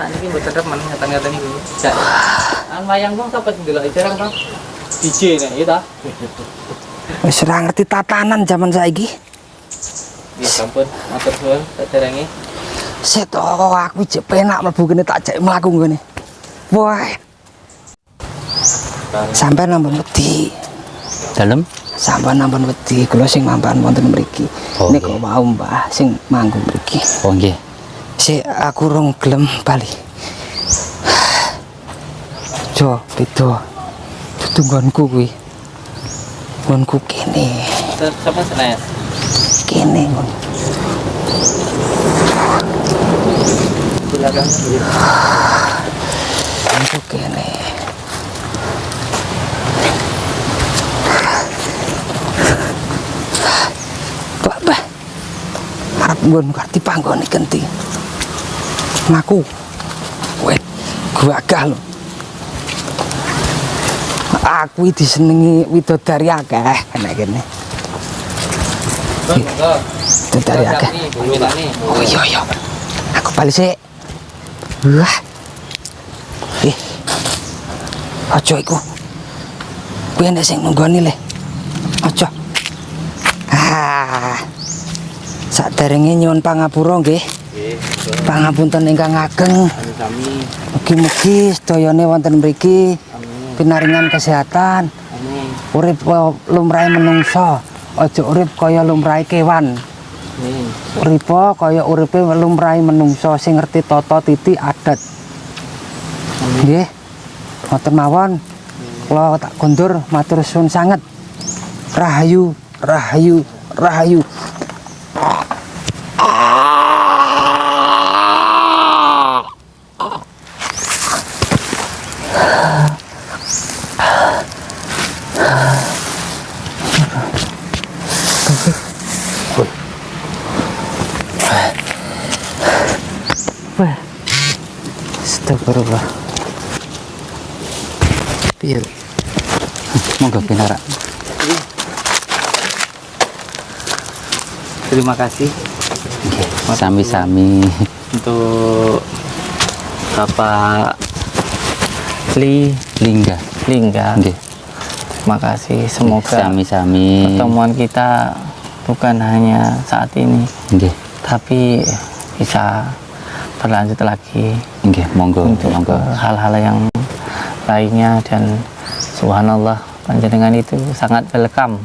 niki mboten remen ngeten-ngeten iki. An wayang wong sapa sing delok jarang to. DJ nek ya ta. Wis ora ngerti tatanan zaman saiki. Nggih sampun matur suwun saderenge. Set aku jek penak mlebu kene tak jek mlaku ngene. Wah, sampai nampun wedi. Dalem? Sampai nampun wedi kula sing mampir wonten mriki. Oh, Niku nggih. mau Mbah sing manggung mriki. Oh nggih. Sik aku rong gelem bali. Jo, beda. Dudu nggonku kuwi. Nggonku kene. Sampeyan senes. Kene nggon. Silakan. Nggonku kene. Bah. Arep nggon ngerti panggone genti. Maku. Kowe gagah lho. Aku iki disenengi widodari akeh nek kene. Widodari akeh. Oh iya. Aku bali sik. Wah. Aja iku. Kuwi nek sing nunggoni le. Aja. Saderenge nyuwun pangapura nggih. Pangapunten ingkang ageng. Sami. Mugi-mugi sedayane wonten mriki pinaringan kesehatan. Urip lumrahe menungsa, aja urip kaya lumrahe kewan. Uripa kaya uripe lumrahe menungsa sing ngerti tata titi adat. Nggih. Ngoten mawon. Kula tak kondur matur suwun sanget. Rahayu, rahayu, rahayu. Astagfirullah. Piye? Monggo pinarak. Terima kasih Sami-sami. untuk Bapak Lingga. Nggih. Terima kasih. Semoga Sami-sami. pertemuan kita bukan hanya saat ini, Nggih. tapi bisa berlanjut lagi Nggih, monggo. untuk hal-hal yang lainnya. Dan subhanallah, panjenengan itu sangat welcome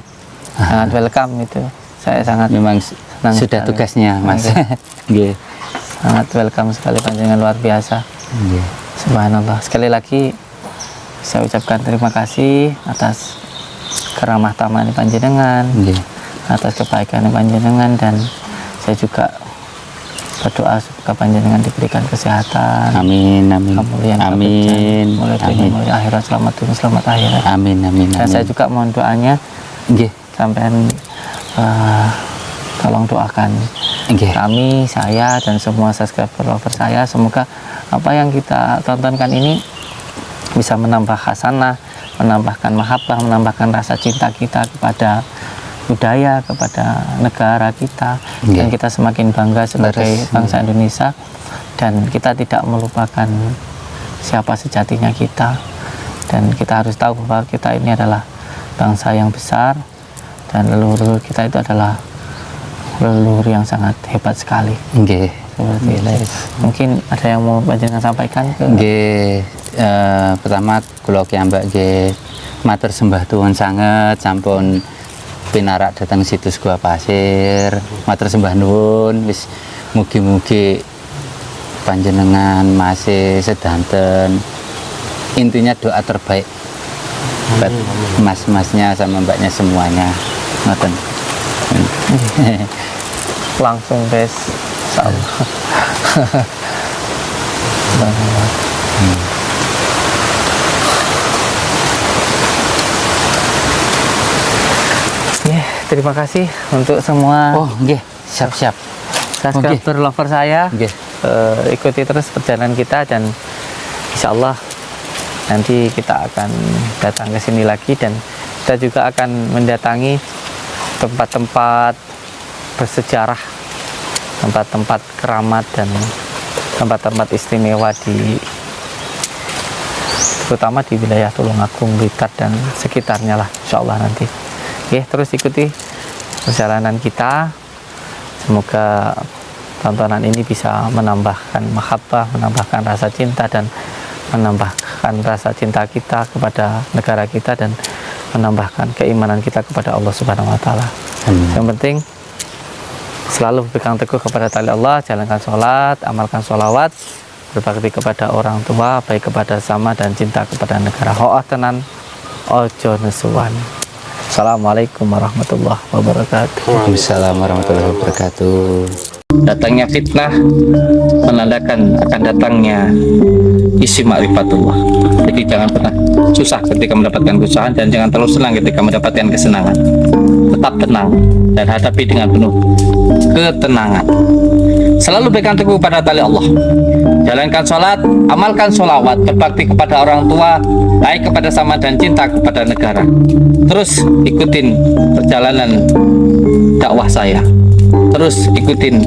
itu. Saya sangat Memang senang sudah sekali. tugasnya, Mas. Nggih. Sangat welcome sekali, panjenengan luar biasa. Nggih. Subhanallah. Sekali lagi saya ucapkan terima kasih atas keramah tamahan panjenengan, Nggih. atas kebaikan panjenengan, dan saya juga berdoa semoga panjenengan diberikan kesehatan, Amin, amin. kemuliaan, Amin. mulai dunia, Amin. mulai akhirat, selamat dunia, selamat akhirat. Amin, amin, Dan saya amin. juga mohon doanya, Nggih. sampean tolong doakan Nggih. kami, saya, dan semua subscriber lover saya. Semoga apa yang kita tontonkan ini bisa menambah hasanah, menambahkan mahabbah, menambahkan rasa cinta kita kepada budaya, kepada negara kita, dan kita semakin bangga sebagai bangsa Indonesia, dan kita tidak melupakan siapa sejatinya kita, dan kita harus tahu bahwa kita ini adalah bangsa yang besar, dan leluhur kita itu adalah leluhur yang sangat hebat sekali. Nggih. Seperti itu. Mungkin ada yang mau panjenengan sampaikan ke Nggih, pertama kula kiambak nggih matur sembah tuwun sanget sampun pinarak datang situs Gua Pasir. Matur sembah nuwun, wis mugi-mugi panjenengan masih sedanten. Intinya doa terbaik buat mas-masnya sama mbaknya semuanya. Ngoten. langsung guys, insyaallah. Terima kasih untuk semua Oh, nggih, siap-siap. subscriber lover saya. Nggih. Ikuti terus perjalanan kita, dan insya Allah nanti kita akan datang ke sini lagi, dan kita juga akan mendatangi tempat-tempat bersejarah, tempat-tempat keramat, dan tempat-tempat istimewa terutama di wilayah Tulungagung, Blitar, dan sekitarnya lah, insya Allah nanti. Oke, terus ikuti perjalanan kita. Semoga tontonan ini bisa menambahkan mahabbah, menambahkan rasa cinta, dan menambahkan rasa cinta kita kepada negara kita, dan menambahkan keimanan kita kepada Allah Subhanahu wa Ta'ala. Yang penting selalu berpegang teguh kepada tali Allah, jalankan sholat, amalkan sholawat, berbakti kepada orang tua, baik kepada sama, dan cinta kepada negara. Ho'ah tenan, ojo nesuwan. Assalamualaikum warahmatullahi wabarakatuh. Waalaikumsalam warahmatullahi wabarakatuh. Datangnya fitnah menandakan akan datangnya isi ma'rifatullah. Jadi jangan pernah susah ketika mendapatkan kesusahan, dan jangan terlalu senang ketika mendapatkan kesenangan. Tetap tenang dan hadapi dengan penuh ketenangan. Selalu pegang teguh pada tali Allah. Jalankan sholat, amalkan sholawat, berbakti kepada orang tua, baik kepada sama dan cinta kepada negara. Terus ikutin perjalanan dakwah saya. Terus ikutin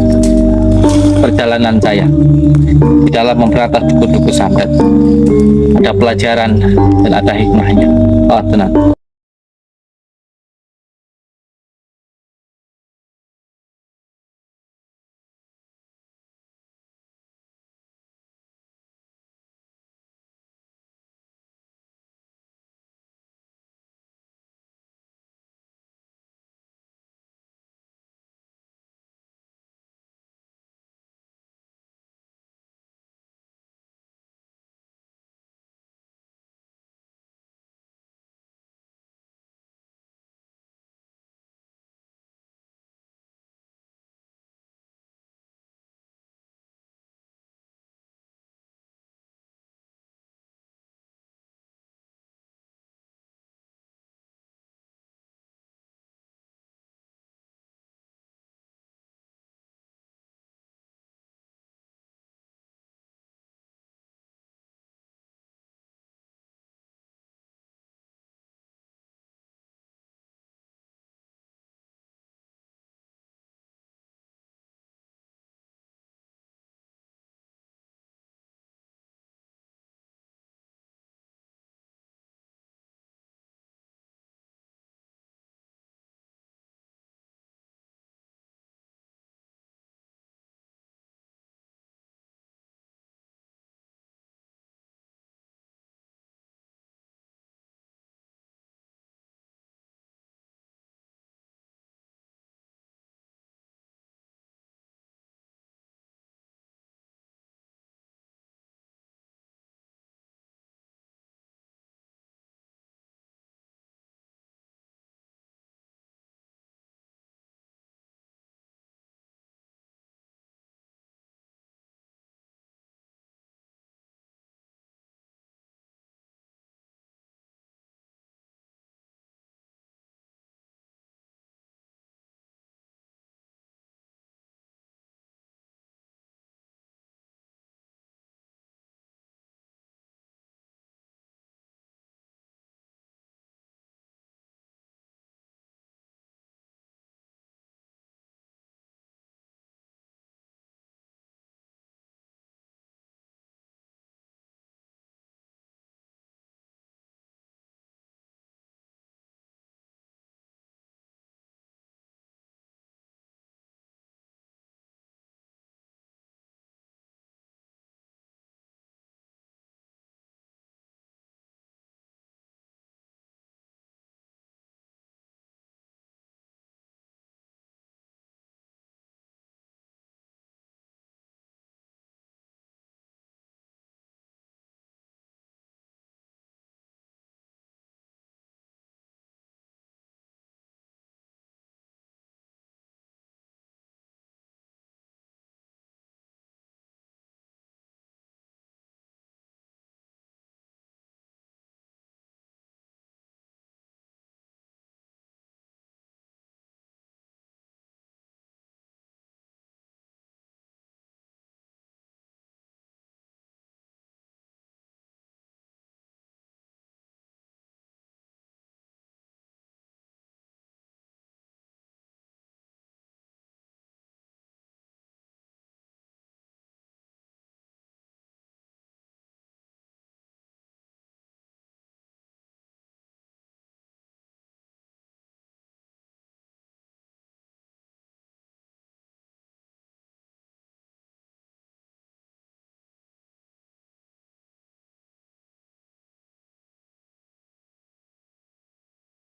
perjalanan saya di dalam memberantas duku-duku santet. Ada pelajaran dan ada hikmahnya. Oh, tenang.